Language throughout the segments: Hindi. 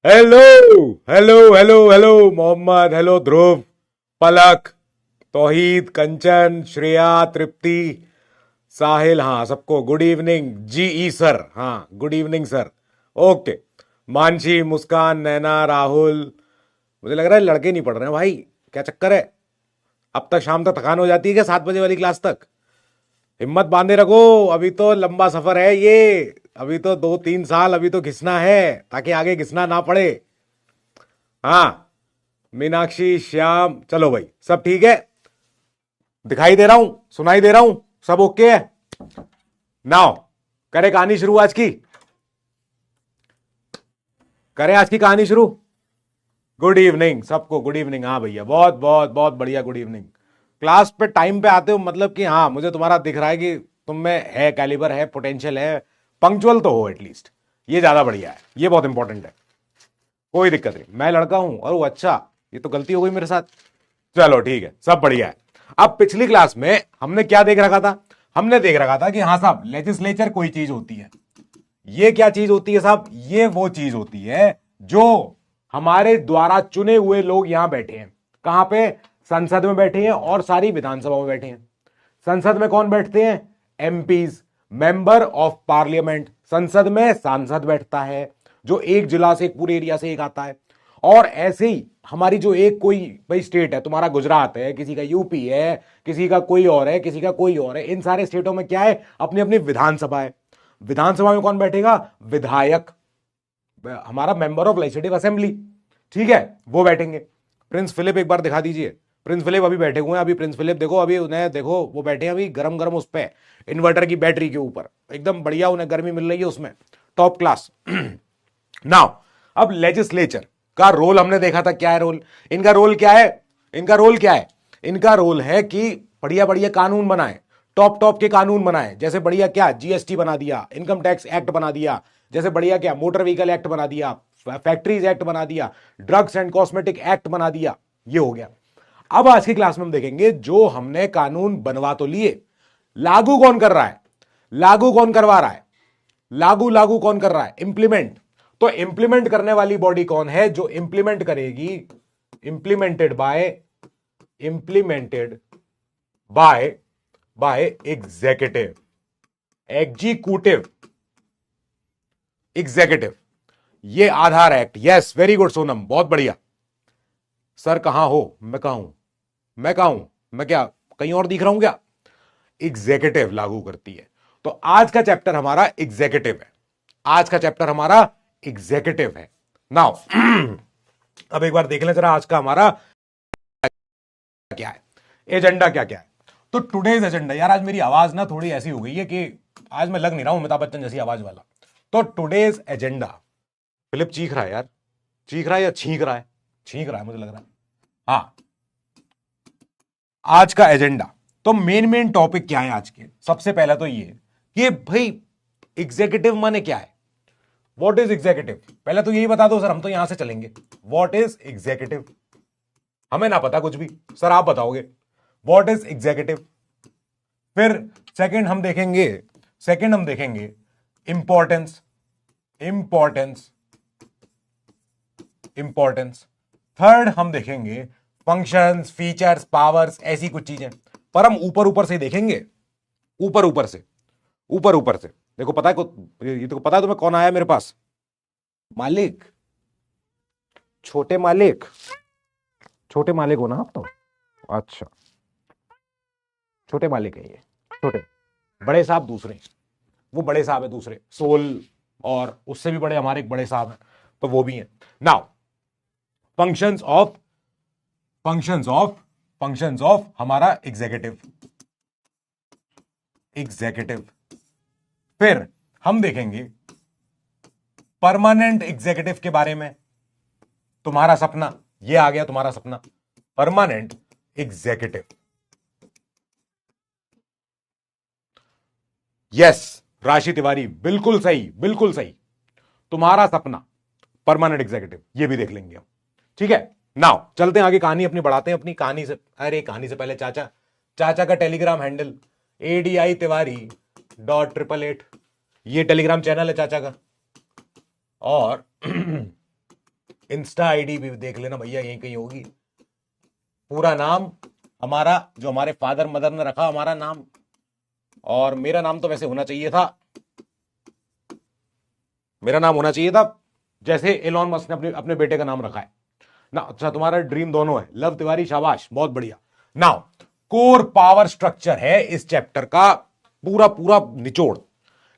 Hello hello hello hello Mohammad, hello Dhruv, Palak, Tauheed, Kanchan, Shreya, Tripti, Sahil, हाँ सबको गुड इवनिंग। जी ई सर, हाँ good evening sir. Okay. Mansi, Muskan, Naina, Rahul. मुझे लग रहा है लड़के नहीं पढ़ रहे हैं भाई, क्या चक्कर है? अब तक शाम तक थकान हो जाती है क्या 7 बजे वाली क्लास तक? हिम्मत बांधे रखो, अभी तो लंबा सफर है ये। अभी तो 2-3 साल अभी तो घिसना है, ताकि आगे घिसना ना पड़े। हाँ, मीनाक्षी, श्याम, चलो भाई सब ठीक है। दिखाई दे रहा हूं, सुनाई दे रहा हूं, सब ओके है। नाउ करें कहानी शुरू आज की। करें आज की कहानी शुरू। गुड इवनिंग सबको, गुड इवनिंग। हाँ भैया, बहुत बहुत बहुत बढ़िया, गुड इवनिंग। क्लास पे टाइम पे आते हो, मतलब कि हाँ मुझे तुम्हारा दिख रहा है कि तुम में है कैलिबर, है पोटेंशियल है। पंक्चुअल तो हो एटलीस्ट, ये ज्यादा बढ़िया है, ये बहुत इंपॉर्टेंट है। कोई दिक्कत नहीं, मैं लड़का हूं। और वो अच्छा, ये तो गलती हो गई मेरे साथ। चलो ठीक है, सब बढ़िया है। अब पिछली क्लास में हमने क्या देख रखा था? हमने देख रखा था कि हाँ साहब, लेजिस्लेचर कोई चीज होती है। ये क्या चीज होती है साहब? ये वो चीज होती है जो हमारे द्वारा चुने हुए लोग यहां बैठे हैं। कहां पे? संसद में बैठे हैं और सारी विधानसभा में बैठे हैं। संसद में कौन बैठते हैं? MPs, member of parliament. संसद में सांसद बैठता है, जो एक जिला से, एक पूरे एरिया से एक आता है। और ऐसे ही हमारी जो एक कोई भाई स्टेट है, तुम्हारा गुजरात है, किसी का यूपी है, किसी का कोई और है, किसी का कोई और है, इन सारे स्टेटों में क्या है? अपनी अपनी विधानसभा है। विधानसभा में कौन बैठेगा? विधायक, हमारा मेंबर ऑफ लेजिस्लेटिव असेंबली। ठीक है, वो बैठेंगे। प्रिंस फिलिप एक बार दिखा दीजिए। प्रिंस फिलिप अभी बैठे हुए हैं। अभी प्रिंस फिलिप देखो, अभी उन्हें देखो, वो बैठे हैं अभी गरम गरम उस पे इन्वर्टर की बैटरी के ऊपर, एकदम बढ़िया उन्हें गर्मी मिल रही है उसमें, टॉप क्लास। नाउ अब लेजिस्लेचर का रोल हमने देखा था, क्या है रोल इनका? रोल क्या है? इनका रोल क्या है? इनका रोल है कि बढ़िया बढ़िया कानून बनाए, टॉप टॉप के कानून बनाए। जैसे बढ़िया क्या, जीएसटी बना दिया, इनकम टैक्स एक्ट बना दिया। जैसे बढ़िया क्या, मोटर व्हीकल एक्ट बना दिया, फैक्ट्रीज एक्ट बना दिया, ड्रग्स एंड कॉस्मेटिक एक्ट बना दिया। ये हो गया। अब आज की क्लास में हम देखेंगे, जो हमने कानून बनवा तो लिए, लागू कौन कर रहा है? लागू कौन करवा रहा है? लागू लागू कौन कर रहा है? इंप्लीमेंट। तो इंप्लीमेंट करने वाली बॉडी कौन है जो इंप्लीमेंट करेगी? Implemented by, implemented by by executive, executive, executive. ये Aadhaar act. Yes, very good Sonam, बहुत बढ़िया। सर कहां हो? मैं कहां हूं? मैं कहां हूं? मैं क्या कहीं और दिख रहा हूं क्या? एग्जीक्यूटिव लागू करती है। तो आज का चैप्टर हमारा एग्जीक्यूटिव है। आज का चैप्टर हमारा एग्जीक्यूटिव है। नाउ अब एक बार देख लें जरा आज का हमारा क्या है, एजेंडा क्या क्या है। तो टुडेज एजेंडा, यार आज मेरी आवाज ना थोड़ी ऐसी हो गई है कि आज मैं लग नहीं रहा हूं अमिताभ बच्चन जैसी आवाज वाला। तो टुडेज एजेंडा, फिलिप चीख रहा है यार, चीख रहा है या छींक रहा है? छींक रहा है मुझे लग रहा है। हाँ, आज का एजेंडा, तो मेन मेन टॉपिक क्या है आज के? सबसे पहला तो ये कि भाई एग्जीक्यूटिव माने क्या है? What is executive? पहले तो यही बता दो सर, हम तो यहां से चलेंगे। What is executive? हमें ना पता कुछ भी, सर आप बताओगे व्हाट इज एग्जीक्यूटिव। फिर सेकंड हम देखेंगे इंपॉर्टेंस, इंपॉर्टेंस, इंपॉर्टेंस। थर्ड हम देखेंगे फंक्शंस, फीचर्स, पावर्स, ऐसी कुछ चीजें। पर हम ऊपर ऊपर से देखेंगे, ऊपर ऊपर से, ऊपर ऊपर से। देखो पता है ये तो पता है तुम्हें कौन आया मेरे पास? मालिक, छोटे मालिक, छोटे मालिक हो ना आप तो? अच्छा, छोटे मालिक है ये, छोटे। बड़े साहब दूसरे, वो बड़े साहब है दूसरे, सोल, और उससे भी बड़े हमारे एक बड़े साहब हैं, तो वो भी हैं। Now functions of, functions of हमारा एग्जीक्यूटिव, एग्जीक्यूटिव। फिर हम देखेंगे परमानेंट एग्जीक्यूटिव के बारे में। तुम्हारा सपना, ये आ गया तुम्हारा सपना, परमानेंट एग्जीक्यूटिव। यस, राशि तिवारी, बिल्कुल सही, बिल्कुल सही। तुम्हारा सपना परमानेंट एग्जीक्यूटिव, ये भी देख लेंगे हम। ठीक है, नाउ चलते हैं आगे, कहानी अपनी बढ़ाते हैं। अपनी कहानी से, अरे कहानी से पहले चाचा, चाचा का टेलीग्राम हैंडल ADI तिवारी.888, ये टेलीग्राम चैनल है चाचा का। और इंस्टा आईडी भी देख लेना भैया, यहीं कहीं होगी। पूरा नाम हमारा, जो हमारे फादर मदर ने रखा हमारा नाम, और मेरा नाम तो वैसे होना चाहिए था, मेरा नाम होना चाहिए था जैसे एलॉन मस्क ने अपने अपने बेटे का नाम रखा है ना। अच्छा, तुम्हारा ड्रीम दोनों है, लव तिवारी, शाबाश, बहुत बढ़िया। नाउ कोर पावर स्ट्रक्चर है इस चैप्टर का पूरा पूरा निचोड़,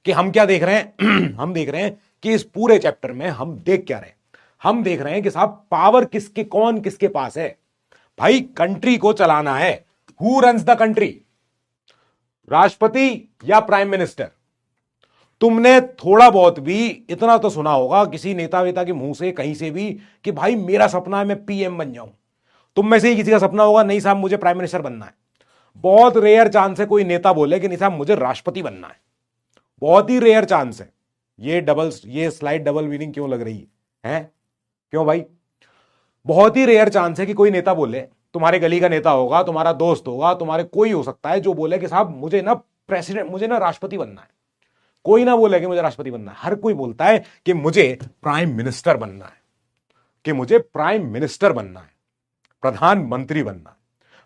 कि हम क्या देख रहे हैं हम देख रहे हैं कि इस पूरे चैप्टर में हम देख क्या रहे हैं। हम देख रहे हैं कि साहब पावर किसके, कौन किसके पास है। भाई कंट्री को चलाना है, हु रन्स द कंट्री, राष्ट्रपति या प्राइम मिनिस्टर। तुमने थोड़ा बहुत भी इतना तो सुना होगा किसी नेता वेता के मुंह से कहीं से भी कि भाई मेरा सपना है मैं पीएम बन जाऊं। तुम में से ही किसी का सपना होगा नहीं साहब मुझे प्राइम मिनिस्टर बनना है। बहुत रेयर चांस है कोई नेता बोले कि नहीं साहब मुझे राष्ट्रपति बनना है, बहुत ही रेयर चांस है। ये स्लाइड डबल मीनिंग क्यों लग रही है? क्यों भाई? बहुत ही रेयर चांस है कि कोई नेता बोले, तुम्हारे गली का नेता होगा, तुम्हारा दोस्त होगा, तुम्हारे कोई हो सकता है जो बोले कि साहब मुझे ना प्रेसिडेंट, मुझे ना राष्ट्रपति बनना है। कोई ना बोले कि मुझे राष्ट्रपति बनना है, हर कोई बोलता है कि मुझे प्राइम मिनिस्टर बनना है, कि मुझे प्राइम मिनिस्टर बनना है, प्रधानमंत्री बनना है।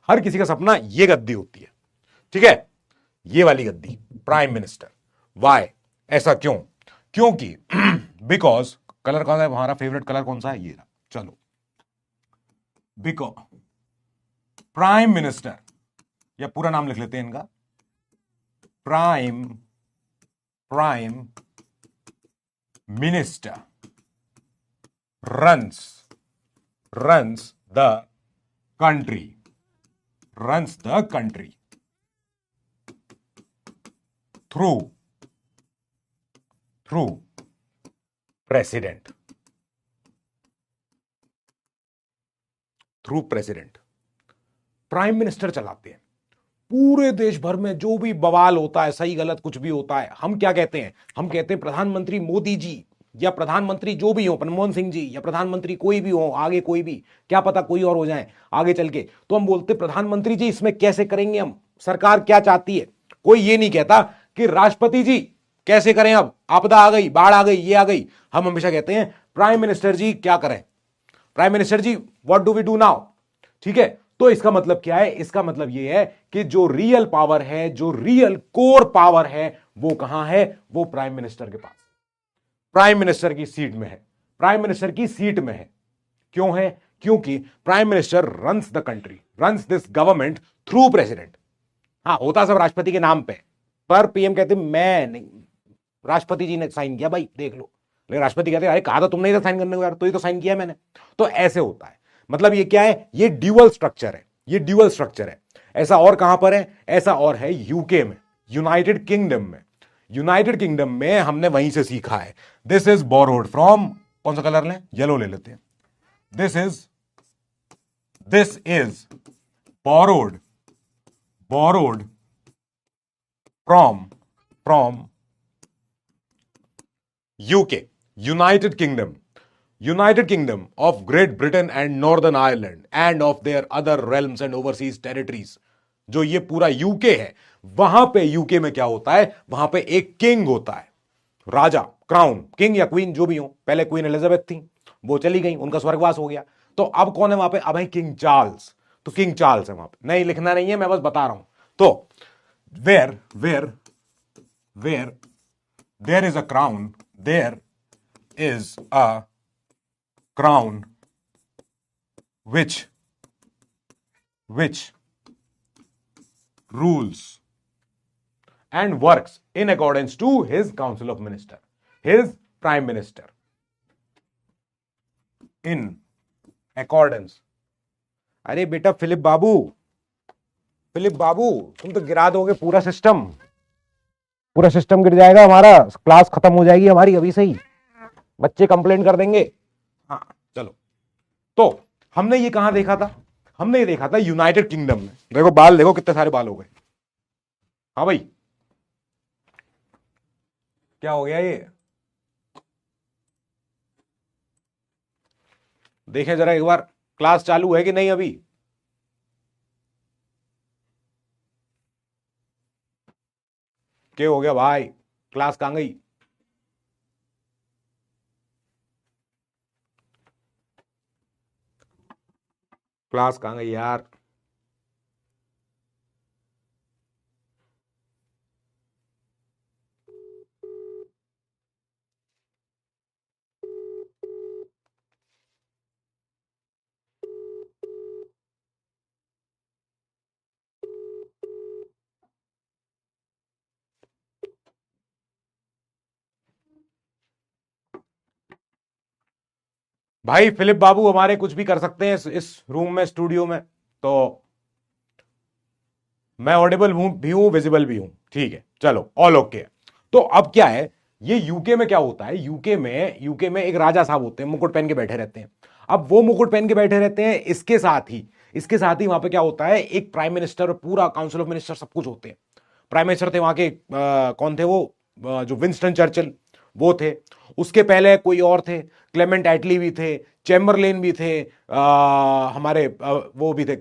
हर किसी का सपना ये गद्दी होती है, ठीक है, ये वाली गद्दी, प्राइम मिनिस्टर। वाई? ऐसा क्यों? क्योंकि बिकॉज कलर कौन सा है, हमारा फेवरेट कलर कौन सा है, ये रहा। चलो, बिकॉज प्राइम मिनिस्टर, या पूरा नाम लिख लेते हैं इनका, prime minister runs the country through president, prime minister चलाते हैं पूरे देश भर में। जो भी बवाल होता है, सही गलत कुछ भी होता है, हम क्या कहते हैं? हम कहते हैं प्रधानमंत्री मोदी जी, या प्रधानमंत्री जो भी हो, मनमोहन सिंह जी, या प्रधानमंत्री कोई भी हो आगे, कोई भी, क्या पता कोई और हो जाए आगे चल के, तो हम बोलते प्रधानमंत्री जी इसमें कैसे करेंगे, हम सरकार क्या चाहती है। कोई ये नहीं कहता कि राष्ट्रपति जी कैसे करें, अब आपदा आ गई, बाढ़ आ गई, ये आ गई। हम हमेशा कहते हैं प्राइम मिनिस्टर जी क्या करें, prime minister ji what do we do now. ठीक है, तो इसका मतलब क्या है? इसका मतलब यह है कि जो रियल पावर है, जो रियल कोर पावर है, वो कहां है? वो प्राइम मिनिस्टर के पास, प्राइम मिनिस्टर की सीट में है, प्राइम मिनिस्टर की सीट में है। क्यों है? क्योंकि prime minister runs the country, runs this government through president. हाँ, होता सब राष्ट्रपति के नाम पे, पर पीएम कहते मैं नहीं, राष्ट्रपति जी ने साइन किया भाई देख लो। लेकिन राष्ट्रपति कहते अरे कहा था तुमने इधर साइन करने को यार, तो ही तो साइन किया मैंने। तो ऐसे होता है। मतलब ये क्या है? ये ड्यूअल स्ट्रक्चर है, ये ड्यूअल स्ट्रक्चर है। ऐसा और कहां पर है? ऐसा और है यूके में, यूनाइटेड किंगडम में। यूनाइटेड किंगडम में हमने वहीं से सीखा है। दिस इज बोरोड फ्रॉम, कौन सा कलर लें? येलो ले लेते हैं। This is borrowed from UK, United Kingdom of Great Britain and Northern Ireland and of their other realms and overseas territories। जो ये पूरा यूके है, वहां पे यूके में क्या होता है? वहां पे एक किंग होता है, राजा, क्राउन, किंग या क्वीन जो भी हो। पहले क्वीन एलिजाबेथ थी, वो चली गई, उनका स्वर्गवास हो गया। तो अब कौन है वहां पे? अब है किंग चार्ल्स। तो किंग चार्ल्स है वहां पे, नहीं लिखना नहीं है, मैं बस बता रहा हूं। तो where there is a crown, there is a crown which rules and works in accordance to his council of minister, his prime minister, in accordance। अरे बेटा फिलिप बाबू तुम तो गिरा दोगे पूरा सिस्टम, पूरा सिस्टम गिर जाएगा हमारा, क्लास खत्म हो जाएगी हमारी अभी से ही, बच्चे कंप्लेंट कर देंगे। हाँ चलो, तो हमने ये कहां देखा था? हमने ये देखा था यूनाइटेड किंगडम में। देखो बाल, देखो कितने सारे बाल हो गए। हाँ भाई, क्या हो गया ये? देखें जरा एक बार, क्लास चालू है कि नहीं अभी? क्या हो गया भाई, क्लास कहां गई? क्लास कहाँ गई यार? भाई फिलिप बाबू हमारे कुछ भी कर सकते हैं इस रूम में, स्टूडियो में। तो मैं ऑडिबल हूं भी हूं, विजिबल भी हूं, ठीक है, चलो ऑल ओके। तो अब क्या है, ये यूके में क्या होता है, यूके में एक राजा साहब होते हैं, मुकुट पहन के बैठे रहते हैं। अब वो मुकुट पहन के बैठे रहते हैं, इसके साथ ही वहां पे क्या होता है, एक प्राइम मिनिस्टर और पूरा काउंसिल ऑफ मिनिस्टर सब कुछ होते हैं। प्राइम मिनिस्टर थे वहां के कौन थे वो, जो विंस्टन चर्चिल वो थे। उसके पहले कोई और थे, क्लेमेंट एटली भी थे, चैम्बरलेन भी थे, हमारे वो भी थे,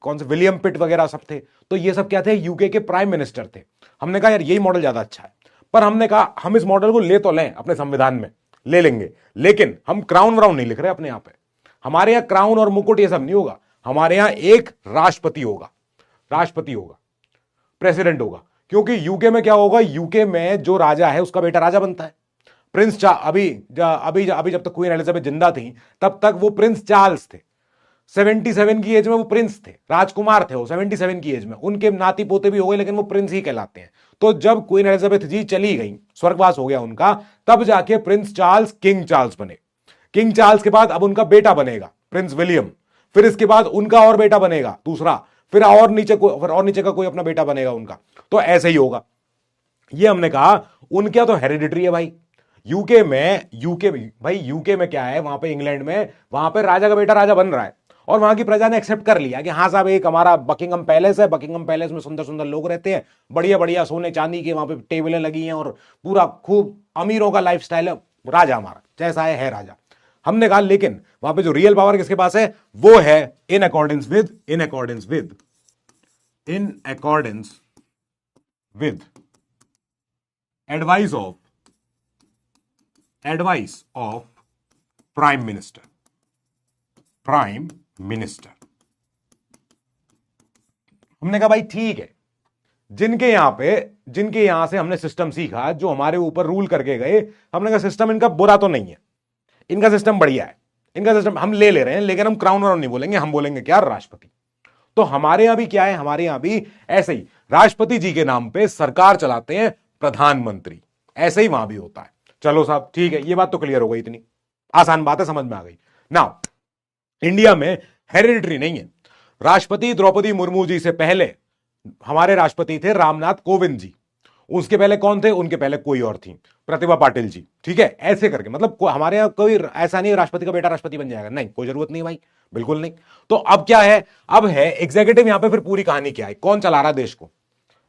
कौन से विलियम पिट वगैरह सब थे। तो ये सब क्या थे, यूके के प्राइम मिनिस्टर थे। हमने कहा यार यही मॉडल ज्यादा अच्छा है, पर हमने कहा हम इस मॉडल को ले तो लें अपने संविधान में, ले लेंगे, लेकिन हम क्राउन व्राउन नहीं लिख रहे अपने यहां पे। हमारे यहां क्राउन और मुकुट ये सब नहीं होगा, हमारे यहां एक राष्ट्रपति होगा, प्रेसिडेंट होगा। क्योंकि यूके में क्या होगा, यूके में जो राजा है उसका बेटा राजा बनता है। अभी जब तक क्वीन एलिजाबेथ जिंदा थी तब तक वो प्रिंस चार्ल्स थे। 77 की एज में वो प्रिंस थे, राजकुमार थे वो 77 की एज में। उनके नाती पोते भी हो गए लेकिन वो प्रिंस ही कहलाते हैं। तो जब क्वीन एलिजाबेथ जी चली गई, स्वर्गवास हो गया उनका, तब जाके प्रिंस चार्ल्स किंग चार्ल्स बने। किंग चार्ल्स के बाद अब उनका बेटा बनेगा प्रिंस विलियम, फिर इसके बाद उनका और बेटा बनेगा दूसरा, फिर और नीचे का कोई अपना बेटा बनेगा उनका। तो ऐसे ही होगा। ये हमने कहा उनका तो हेरिडिटरी है भाई। यूके में क्या है, वहां पे इंग्लैंड में वहां पे राजा का बेटा राजा बन रहा है, और वहां की प्रजा ने एक्सेप्ट कर लिया कि हाँ साहब एक हमारा बकिंगम पैलेस है, बकिंगम पैलेस में सुंदर सुंदर लोग रहते हैं, बढ़िया बढ़िया सोने चांदी के वहां पे टेबलें लगी हैं, और पूरा खूब अमीरों का लाइफस्टाइल है, राजा हमारा जैसा है राजा। हमने कहा लेकिन वहां पे जो रियल पावर किसके पास है, वो है in accordance with advice of prime minister. हमने कहा भाई ठीक है, जिनके यहां से हमने सिस्टम सीखा, जो हमारे ऊपर रूल करके गए, हमने कहा सिस्टम इनका बुरा तो नहीं है, इनका सिस्टम बढ़िया है, इनका सिस्टम हम ले रहे हैं, लेकिन हम क्राउन व्राउन नहीं बोलेंगे, हम बोलेंगे क्या, राष्ट्रपति। तो हमारे यहां भी क्या है, हमारे यहां भी ऐसे ही राष्ट्रपति जी के नाम पे सरकार चलाते हैं प्रधानमंत्री, ऐसे ही वहां भी होता है। चलो साहब ठीक है, ये बात तो क्लियर हो गई, इतनी आसान बात है, समझ में आ गई। नाउ इंडिया में हेरिडिटरी नहीं है। राष्ट्रपति द्रौपदी मुर्मू जी से पहले हमारे राष्ट्रपति थे रामनाथ कोविंद जी। उसके पहले कौन थे, उनके पहले कोई और थी, प्रतिभा पाटिल जी। ठीक है, ऐसे करके, मतलब हमारे यहां कोई ऐसा नहीं राष्ट्रपति का बेटा राष्ट्रपति बन जाएगा, नहीं, कोई जरूरत नहीं भाई, बिल्कुल नहीं। तो अब क्या है, अब है एग्जीक्यूटिव। यहां पे फिर पूरी कहानी क्या है, कौन चला रहा देश को,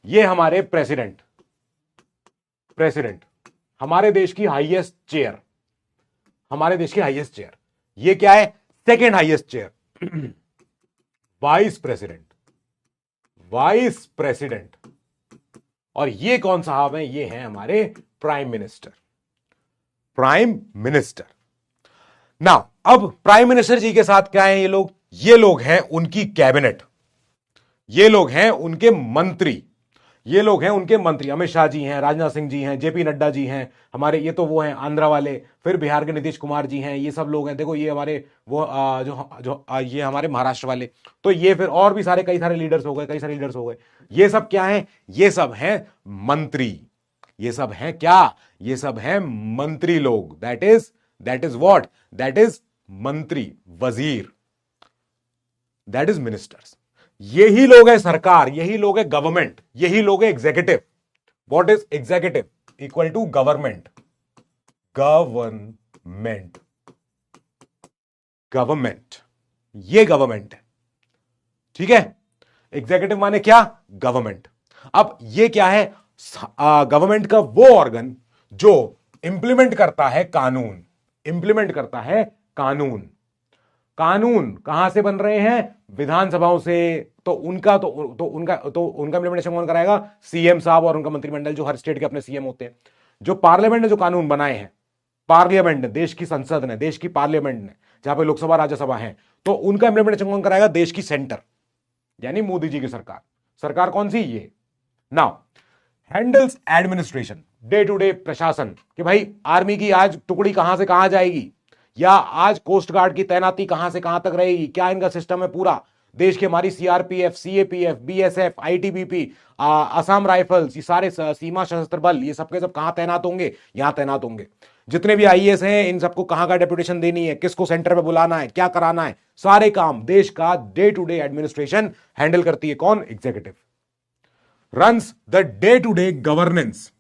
ये हमारे प्रेसिडेंट हमारे देश की हाईएस्ट चेयर, ये क्या है, second highest chair vice president. और ये कौन साहब हैं, ये हैं हमारे प्राइम मिनिस्टर। नाउ अब प्राइम मिनिस्टर जी के साथ क्या है, ये लोग हैं उनकी कैबिनेट, ये लोग हैं उनके मंत्री, अमित शाह जी हैं, राजनाथ सिंह जी हैं, जेपी नड्डा जी हैं हमारे, ये तो वो हैं आंध्रा वाले, फिर बिहार के नीतीश कुमार जी हैं, ये सब लोग हैं। देखो ये हमारे वो ये हमारे महाराष्ट्र वाले, तो ये फिर और भी कई सारे लीडर्स हो गए। ये सब क्या है, ये सब हैं मंत्री, ये सब हैं क्या, ये सब हैं मंत्री लोग, that is what, that is मंत्री, वजीर, दैट इज मिनिस्टर्स। यही लोग है सरकार, यही लोग है गवर्नमेंट, यही लोग है executive. What is executive, equal to government, ये गवर्नमेंट है, ठीक है। एग्जीक्यूटिव माने क्या, गवर्नमेंट। अब ये क्या है, गवर्नमेंट का वो ऑर्गन जो इंप्लीमेंट करता है कानून कहां से बन रहे हैं, विधानसभाओं से। तो उनका इंप्लीमेंटेशन कौन कराएगा, सीएम साहब और उनका मंत्रिमंडल, जो हर स्टेट के अपने सीएम होते हैं। जो पार्लियामेंट ने जो कानून बनाए हैं, पार्लियामेंट ने, देश की संसद ने, देश की पार्लियामेंट ने, जहां पे लोकसभा राज्यसभा है, तो उनका इंप्लीमेंटेशन कौन कराएगा? देश की सेंटर, यानी मोदी जी की सरकार। सरकार कौन सी? ये। Now handles administration, day to day प्रशासन, कि भाई आर्मी की आज टुकड़ी कहां से कहां जाएगी, या आज कोस्ट गार्ड की तैनाती कहां से कहां तक रहेगी, क्या इनका सिस्टम है पूरा। देश की हमारी CRPF, CAPF, BSF, ITBP, Assam rifles, ये सारे सीमा सशस्त्र बल, ये सबके सब कहां तैनात होंगे? यहां तैनात होंगे। जितने भी आईएएस हैं, इन सबको कहां का डेपुटेशन देनी है, किसको सेंटर पे बुलाना है, क्या कराना है, सारे काम देश का day to day administration handle करती है कौन? Executive. Runs the day to day governance,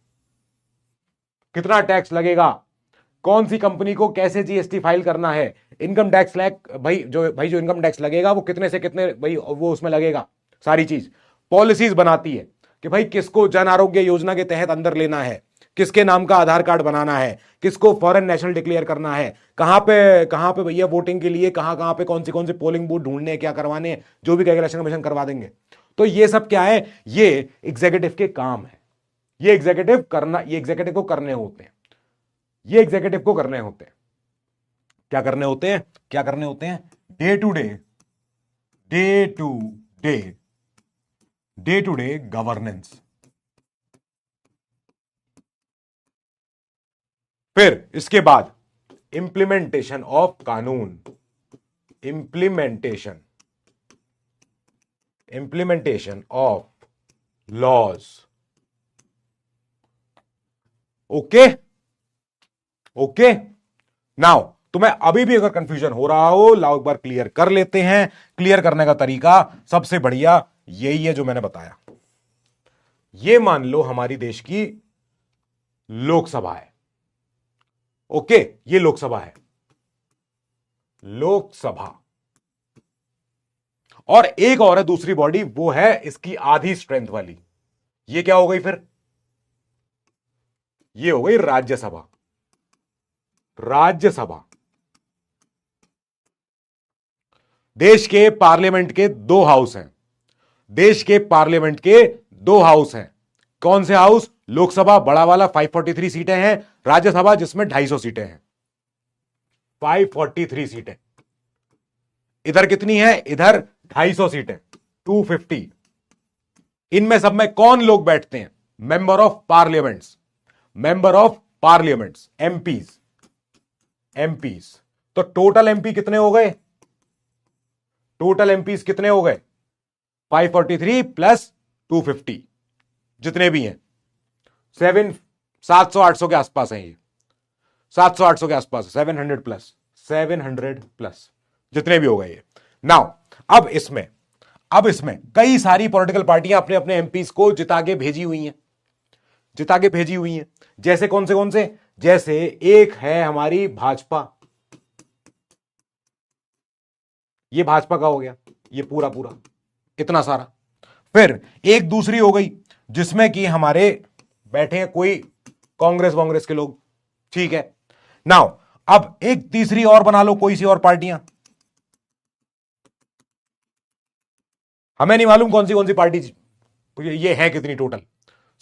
कितना टैक्स लगेगा, कौन सी कंपनी को कैसे जीएसटी फाइल करना है, इनकम टैक्स भाई जो इनकम टैक्स लगेगा वो कितने से कितने भाई वो उसमें लगेगा, सारी चीज। पॉलिसीज बनाती है कि भाई किसको जन आरोग्य योजना के तहत अंदर लेना है, किसके नाम का आधार कार्ड बनाना है, किसको फॉरेन नेशनल डिक्लेयर करना है, कहां पे भैया वोटिंग के लिए कहां पे कौन सी पोलिंग बूथ ढूंढने हैं, क्या करवाने हैं, जो भी कहेगा इलेक्शन कमीशन करवा देंगे। तो ये सब क्या है? ये एग्जीक्यूटिव के काम है। ये एग्जीक्यूटिव को करने होते हैं। ये एग्जीक्यूटिव को करने होते हैं। क्या करने होते हैं? क्या करने होते हैं? Day to day governance. फिर इसके बाद इंप्लीमेंटेशन ऑफ कानून, implementation of laws. Okay now तुम्हें अभी भी अगर कंफ्यूजन हो रहा हो, लाओ एक बार क्लियर कर लेते हैं। क्लियर करने का तरीका सबसे बढ़िया यही है जो मैंने बताया। ये मान लो हमारी देश की लोकसभा है। ओके, ये लोकसभा है, लोकसभा। और एक और है दूसरी बॉडी, वो है इसकी आधी स्ट्रेंथ वाली। ये क्या हो गई फिर? ये हो गई राज्यसभा। राज्यसभा देश के पार्लियामेंट के दो हाउस हैं। देश के पार्लियामेंट के दो हाउस हैं। कौन से हाउस? लोकसभा बड़ा वाला 543 सीटें हैं, राज्यसभा जिसमें 250 सीटें हैं। 543 सीटें। इधर कितनी है? इधर 250 सीटें, 250। इनमें सब में कौन लोग बैठते हैं? Member of parliaments, member of parliaments, MPs. तो टोटल एमपी कितने हो गए? टोटल एमपीज कितने हो गए? 543 प्लस 250, जितने भी हैं 700 800 के आसपास हैं। ये 700 800 के आसपास, 700 प्लस जितने भी हो गए ये। नाउ अब इसमें कई सारी पॉलिटिकल पार्टियां अपने अपने एमपीज को जिता के भेजी हुई हैं। जैसे कौन से? जैसे एक है हमारी भाजपा, ये भाजपा का हो गया, ये पूरा इतना सारा। फिर एक दूसरी हो गई जिसमें कि हमारे बैठे हैं कोई कांग्रेस के लोग, ठीक है। नाउ अब एक तीसरी और बना लो, कोई सी और पार्टियां, हमें नहीं मालूम कौन सी पार्टी ये है कितनी टोटल,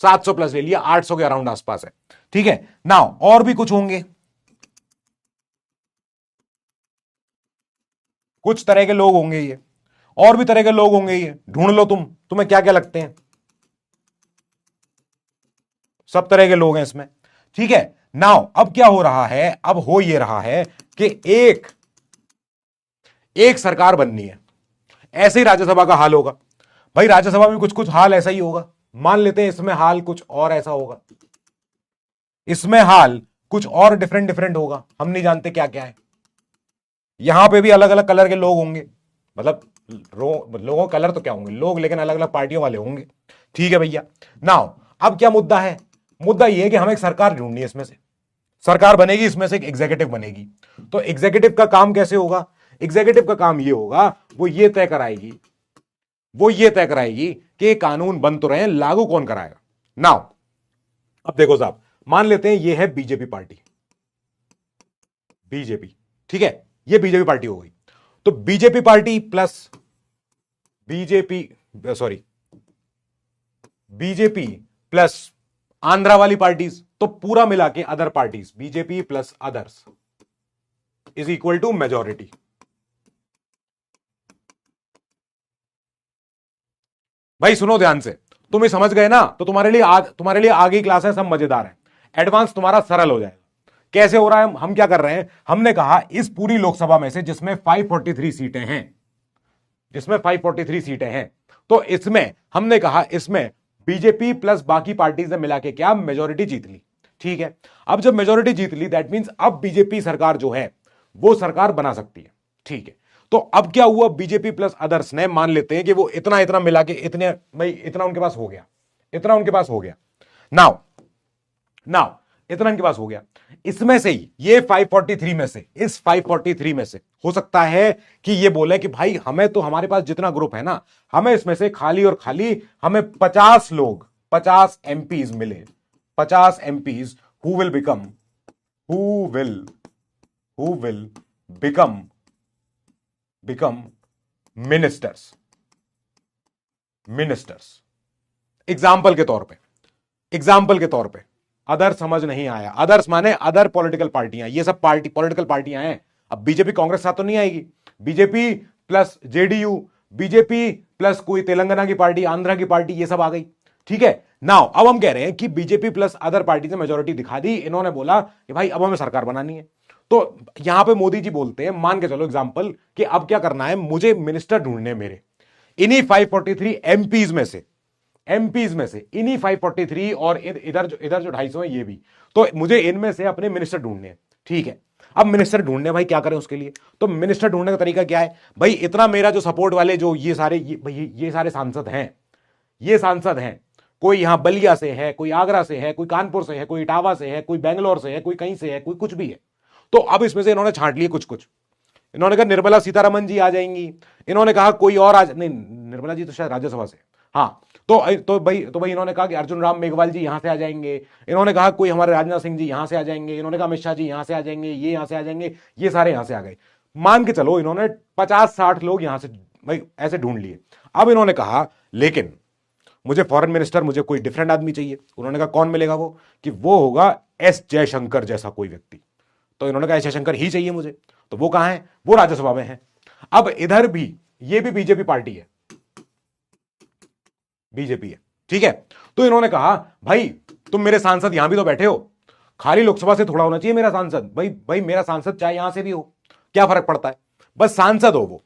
700 प्लस ले लिया, 800 के अराउंड आसपास है, ठीक है। नाउ और भी कुछ होंगे, कुछ तरह के लोग होंगे ये, और भी तरह के लोग होंगे ये, ढूंढ लो तुम्हें क्या क्या लगते हैं। सब तरह के लोग हैं इसमें, ठीक है। नाउ अब क्या हो रहा है? अब हो ये रहा है कि एक सरकार बननी है। ऐसे ही राज्यसभा का हाल होगा भाई, राज्यसभा में कुछ हाल ऐसा ही होगा। मान लेते हैं इसमें हाल कुछ और ऐसा होगा, इसमें हाल कुछ और डिफरेंट होगा, हम नहीं जानते क्या क्या है। यहां पे भी अलग अलग कलर के लोग होंगे, मतलब लोगों कलर तो क्या होंगे लोग, लेकिन अलग अलग पार्टियों वाले होंगे, ठीक है भैया। नाउ अब क्या मुद्दा है? मुद्दा यह है कि हमें एक सरकार ढूंढनी है, इसमें से सरकार बनेगी, इसमें से एक एग्जीक्यूटिव बनेगी। तो एग्जीक्यूटिव का काम कैसे होगा? एग्जीक्यूटिव का काम यह होगा, वो ये तय कराएगी कि कानून बन तो रहे, लागू कौन कराएगा। नाउ अब देखो साहब, मान लेते हैं ये है बीजेपी पार्टी, ठीक है, ये बीजेपी पार्टी हो गई। तो BJP party plus BJP plus Andhra वाली पार्टीज, तो पूरा मिला के other parties BJP plus others is equal to majority. भाई सुनो ध्यान से, तुम ये समझ गए ना, तो तुम्हारे लिए आगे क्लासेस सब मजेदार है, एडवांस तुम्हारा सरल हो जाएगा। कैसे हो रहा है, हम क्या कर रहे हैं, हमने कहा इस पूरी लोकसभा में से जिसमें 543 सीटें हैं, जिसमें 543 सीटें हैं, तो इसमें हमने कहा इसमें बीजेपी प्लस बाकी पार्टीज ने मिला के क्या मेजोरिटी जीत ली। ठीक है, अब जब मेजोरिटी जीत ली दैट मींस अब बीजेपी सरकार जो है वो सरकार बना सकती है। ठीक है, तो अब क्या हुआ, बीजेपी प्लस अदर्स ने मान लेते हैं कि वो इतना इतना मिला के इतने, भाई इतना उनके पास हो गया, इतना उनके पास हो गया। नाउ नाउ इतना इनके पास हो गया, इसमें से ही ये 543 में से, इस 543 में से हो सकता है कि ये बोले कि भाई हमें तो हमारे पास जितना ग्रुप है ना, हमें इसमें से खाली और खाली हमें 50 लोग, 50 एमपीज मिले, 50 MPs who will become become ministers. Example के तौर पे अदर समझ नहीं आया, अदर्स माने अदर पॉलिटिकल पार्टियां, ये सब पॉलिटिकल पार्टियां हैं। अब बीजेपी कांग्रेस साथ तो नहीं आएगी, BJP plus JDU, BJP plus कोई तेलंगाना की पार्टी, आंध्रा की पार्टी, ये सब आ गई। ठीक है, नाउ अब हम कह रहे हैं कि बीजेपी प्लस अदर पार्टी से मेजोरिटी दिखा दी, इन्होंने बोला कि भाई अब हमें सरकार बनानी है। तो यहां पे मोदी जी बोलते हैं, मान के चलो एग्जांपल, कि अब क्या करना है, मुझे मिनिस्टर ढूंढने मेरे इन्हीं 543 एमपीज में से, इन्हीं 543 और इधर जो 250 है ये भी, तो मुझे इनमें से अपने मिनिस्टर ढूंढने हैं। ठीक है, अब मिनिस्टर ढूंढने, भाई क्या करें उसके लिए, तो मिनिस्टर ढूंढने का तरीका क्या है, भाई इतना मेरा जो सपोर्ट वाले जो ये सारे सांसद हैं, कोई यहां बलिया से है, कोई आगरा से है, कोई कानपुर से है, कोई इटावा से है, कोई बेंगलोर से है, कोई कहीं से है, कोई कुछ भी है। तो अब इसमें से इन्होंने छांट लिए कुछ, इन्होंने कहा निर्मला सीतारमन जी आ जाएंगी, इन्होंने कहा कोई और नहीं, निर्मला जी तो शायद राज्यसभा से, हाँ, तो भाई इन्होंने कहा कि अर्जुन राम मेघवाल जी यहां से आ जाएंगे, इन्होंने कहा कोई हमारे राजनाथ सिंह जी यहां से आ जाएंगे, इन्होंने कहा अमित शाह जी यहां से आ जाएंगे, ये यहां से आ जाएंगे, ये सारे यहां से आ गए। मान के चलो इन्होंने 50-60 लोग यहां से भाई ऐसे ढूंढ लिए। अब इन्होंने कहा लेकिन मुझे फॉरेन मिनिस्टर, मुझे कोई डिफरेंट आदमी चाहिए। उन्होंने कहा कौन मिलेगा वो, कि वो होगा एस जयशंकर जैसा कोई व्यक्ति। तो इन्होंने कहा एस जयशंकर ही चाहिए मुझे, तो वो कहां है, वो राज्यसभा में है। अब इधर भी ये भी बीजेपी पार्टी है, बीजेपी है, ठीक है। तो इन्होंने कहा भाई तुम मेरे सांसद यहां भी तो बैठे हो, खाली लोकसभा से थोड़ा होना चाहिए मेरा सांसद, भाई मेरा सांसद चाहे यहां से भी हो, क्या फर्क पड़ता है, बस सांसद हो,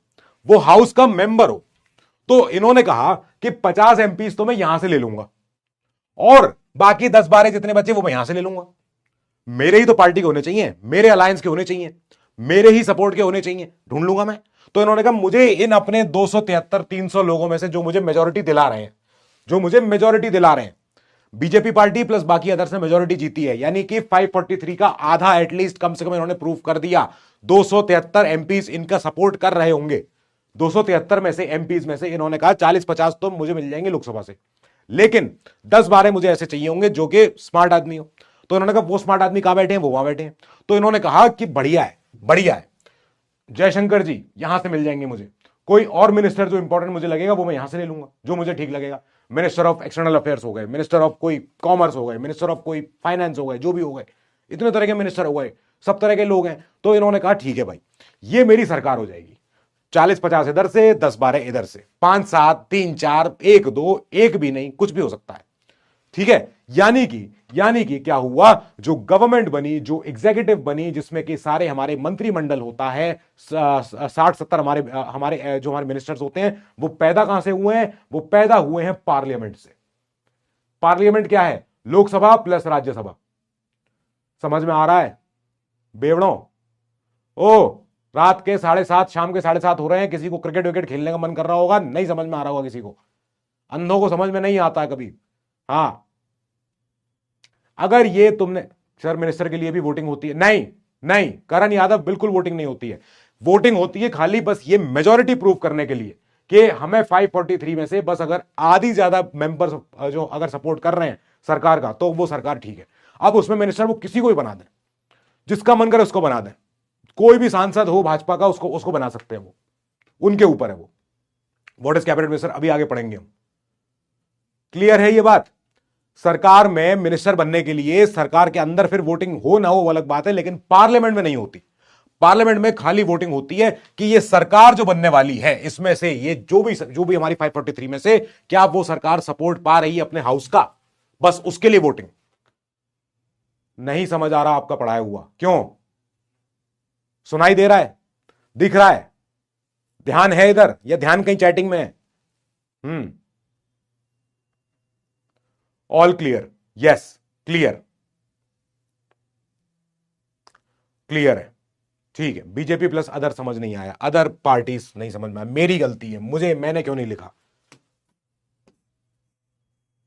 वो हाउस का मेंबर हो। तो इन्होंने कहा कि 50 एमपीज तो मैं यहां से ले लूंगा और बाकी 10-12 जितने बच्चे वो मैं यहां से ले लूंगा। मेरे ही तो पार्टी के होने चाहिए, मेरे अलायंस के होने चाहिए, मेरे ही सपोर्ट के होने चाहिए, ढूंढ लूंगा मैं। तो इन्होंने कहा मुझे इन अपने 273-300 लोगों में से जो मुझे मेजोरिटी दिला रहे हैं, बीजेपी पार्टी प्लस बाकी अदर्स ने मेजोरिटी जीती है, यानी कि 543 का आधा एटलीस्ट कम से कम इन्होंने प्रूव कर दिया। 273 एमपीज इनका सपोर्ट कर रहे होंगे, 273 में से एमपीज में से इन्होंने कहा 40-50 तो मुझे मिल जाएंगे लोकसभा से, लेकिन 10-12 मुझे ऐसे चाहिए होंगे जो कि स्मार्ट आदमी हो। तो इन्होंने कहा वो स्मार्ट आदमी कहां बैठे हैं, वो वहां बैठे हैं। तो इन्होंने कहा कि बढ़िया है जयशंकर जी यहां से मिल जाएंगे मुझे, कोई और मिनिस्टर जो इंपॉर्टेंट मुझे लगेगा वो मैं यहां से ले लूंगा, जो मुझे ठीक लगेगा। मिनिस्टर ऑफ एक्सटर्नल अफेयर्स हो गए, मिनिस्टर ऑफ कोई कॉमर्स हो गए, मिनिस्टर ऑफ कोई फाइनेंस हो गए, जो भी हो गए, इतने तरह के मिनिस्टर हो गए, सब तरह के लोग हैं। तो इन्होंने कहा ठीक है भाई, ये मेरी सरकार हो जाएगी, 40-50 इधर से, 10-12 इधर से, 5-7, 3-4, 1-2, एक भी नहीं, कुछ भी हो सकता है, ठीक है। यानी कि क्या हुआ, जो गवर्नमेंट बनी, जो एग्जीक्यूटिव बनी, जिसमें कि सारे हमारे मंत्रिमंडल होता है, 60-70 हमारे जो हमारे मिनिस्टर्स होते हैं, वो पैदा कहां से हुए हैं, वो पैदा हुए हैं पार्लियामेंट से। पार्लियामेंट क्या है, लोकसभा प्लस राज्यसभा। समझ में आ रहा है बेवड़ों? ओ रात के 7:30, शाम के 7:30 हो रहे हैं, किसी को क्रिकेट विकेट खेलने का मन कर रहा होगा, नहीं समझ में आ रहा होगा किसी को, अंधों को समझ में नहीं आता है कभी। हाँ, अगर ये तुमने, सर मिनिस्टर के लिए भी वोटिंग होती है? नहीं करण यादव, बिल्कुल वोटिंग नहीं होती है। वोटिंग होती है खाली बस ये मेजोरिटी प्रूव करने के लिए कि हमें 543 में से बस अगर आधी ज्यादा मेंबर्स जो अगर सपोर्ट कर रहे हैं सरकार का, तो वो सरकार ठीक है। अब उसमें मिनिस्टर वो किसी को भी बना दें, जिसका मन करे उसको बना दें, कोई भी सांसद हो भाजपा का, उसको बना सकते हैं, वो उनके ऊपर है वो। व्हाट इज कैबिनेट मिनिस्टर अभी आगे पढ़ेंगे हम। क्लियर है ये बात? सरकार में मिनिस्टर बनने के लिए सरकार के अंदर फिर वोटिंग हो ना हो वो अलग बात है, लेकिन पार्लियामेंट में नहीं होती। पार्लियामेंट में खाली वोटिंग होती है कि ये सरकार जो बनने वाली है इसमें से ये जो भी हमारी 543 में से क्या वो सरकार सपोर्ट पा रही है अपने हाउस का, बस उसके लिए वोटिंग। नहीं समझ आ रहा आपका पढ़ाया हुआ? क्यों? सुनाई दे रहा है? दिख रहा है? ध्यान है इधर या ध्यान कहीं चैटिंग में है? All clear? Yes, clear, clear है। ठीक है, बीजेपी प्लस अदर समझ नहीं आया, अदर पार्टीज नहीं समझ में आया, मेरी गलती है, मैंने क्यों नहीं लिखा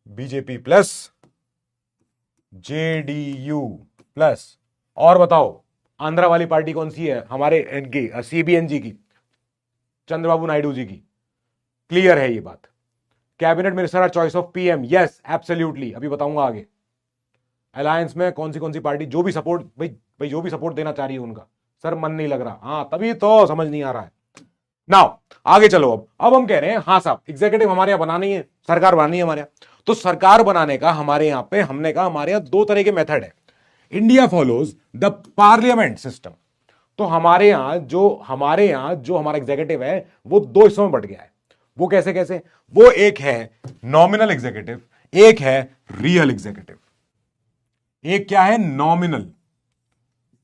बीजेपी प्लस जेडीयू प्लस। और बताओ आंध्रा वाली पार्टी कौन सी है? हमारे इनकी सीबीएनजी की, चंद्रबाबू नायडू जी की। क्लियर है ये बात? Cabinet minister our choice of PM, yes absolutely, अभी बताऊंगा आगे। अलायंस में कौन सी पार्टी जो भी सपोर्ट भाई जो भी सपोर्ट देना चाह रही है उनका, सर मन नहीं लग रहा, हाँ तभी तो समझ नहीं आ रहा है। नाउ आगे चलो। अब हम कह रहे हैं हाँ साहब एग्जीक्यूटिव हमारे यहां बनानी है, सरकार बनानी है हमारे यहां। तो सरकार बनाने का हमारे यहां पे हमने कहा हमारे यहां दो तरह के मेथड है। India follows the parliament system. तो हमारे यहां जो हमारा एग्जीक्यूटिव है वो दो हिस्सों में बट गया है। वो कैसे कैसे? वो एक है नॉमिनल एग्जीक्यूटिव, एक है रियल एग्जीक्यूटिव। एक क्या है? नॉमिनल।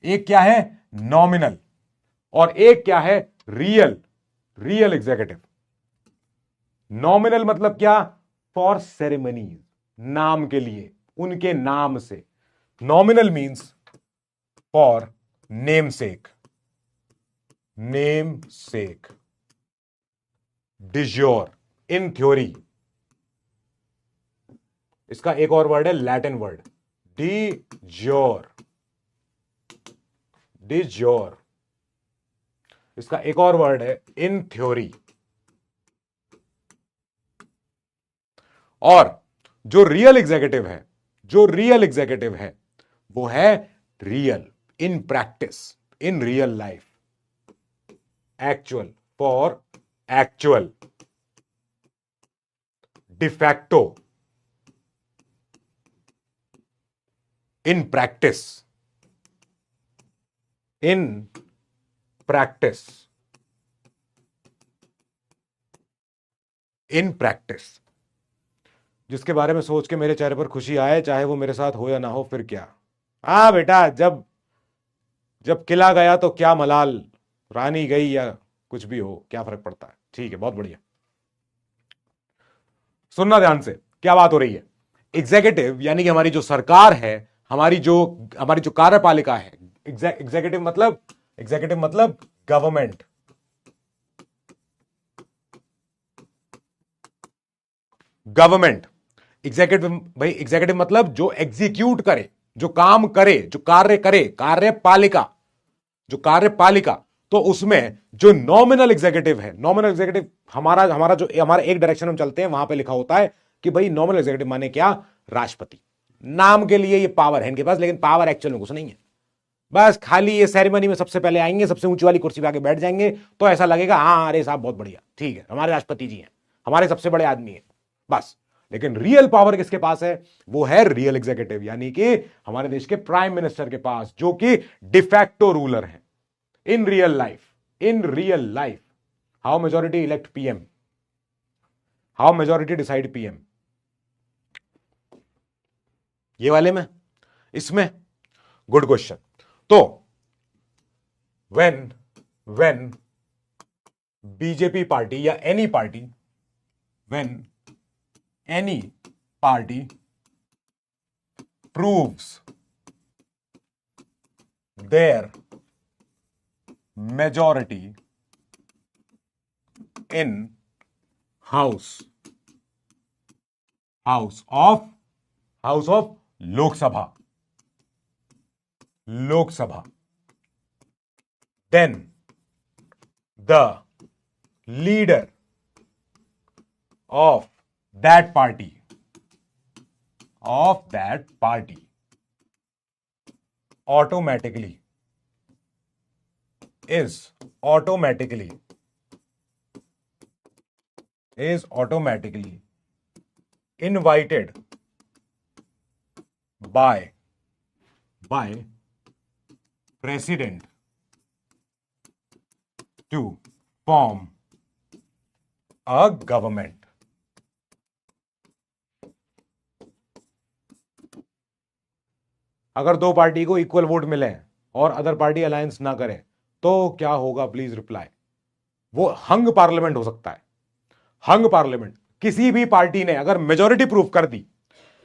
एक क्या है? नॉमिनल। और एक क्या है? Real executive. नॉमिनल मतलब क्या? फॉर सेरेमनीज, नाम के लिए, उनके नाम से। Nominal means for namesake, de jure, in theory. इसका एक और वर्ड है लैटिन वर्ड डिज्योर। इसका एक और वर्ड है इन थ्योरी। और जो रियल एग्जीक्यूटिव है वो है real, in practice, in real life, actual, for actual, de facto, in practice, जिसके बारे में सोच के मेरे चेहरे पर खुशी आए, चाहे वो मेरे साथ हो या ना हो, फिर क्या। हाँ बेटा, जब किला गया तो क्या मलाल, रानी गई या कुछ भी हो, क्या फर्क पड़ता है। ठीक है, बहुत बढ़िया। सुनना ध्यान से, क्या बात हो रही है। एग्जीक्यूटिव यानी कि हमारी जो सरकार है, हमारी जो कार्यपालिका है। एग्जीक्यूटिव मतलब गवर्नमेंट। एग्जीक्यूटिव मतलब जो एग्जीक्यूट करे, जो काम करे, जो कार्य करे, कार्यपालिका। तो उसमें जो नॉमिनल एग्जीक्यूटिव है, हमारा एक डायरेक्शन में चलते हैं, वहां पे लिखा होता है कि भाई नॉमिनल एग्जीक्यूटिव माने क्या? राष्ट्रपति। नाम के लिए ये पावर है इनके पास, लेकिन पावर एक्चुअल में कुछ नहीं है। बस खाली ये सेरेमनी में सबसे पहले आएंगे, सबसे ऊंची वाली कुर्सी पे आके बैठ जाएंगे, तो ऐसा लगेगा हाँ अरे साहब बहुत बढ़िया, ठीक है हमारे राष्ट्रपति जी हैं, हमारे सबसे बड़े आदमी हैं, बस। लेकिन रियल पावर किसके पास है? वो है रियल एग्जीक्यूटिव, यानी कि हमारे देश के प्राइम मिनिस्टर के पास, जो कि डिफैक्टो रूलर है। इन real life how majority elect PM, how majority decide PM. ये वाले में, इसमें गुड क्वेश्चन। तो व्हेन बीजेपी पार्टी या any party, when any party proves their majority in house of Lok Sabha, then the leader of that party automatically invited by president to form a government. अगर दो पार्टी को इक्वल वोट मिले और अदर पार्टी अलायंस ना करे तो क्या होगा, प्लीज रिप्लाई। वो हंग पार्लियामेंट हो सकता है, हंग पार्लियामेंट। किसी भी पार्टी ने अगर मेजोरिटी प्रूव कर दी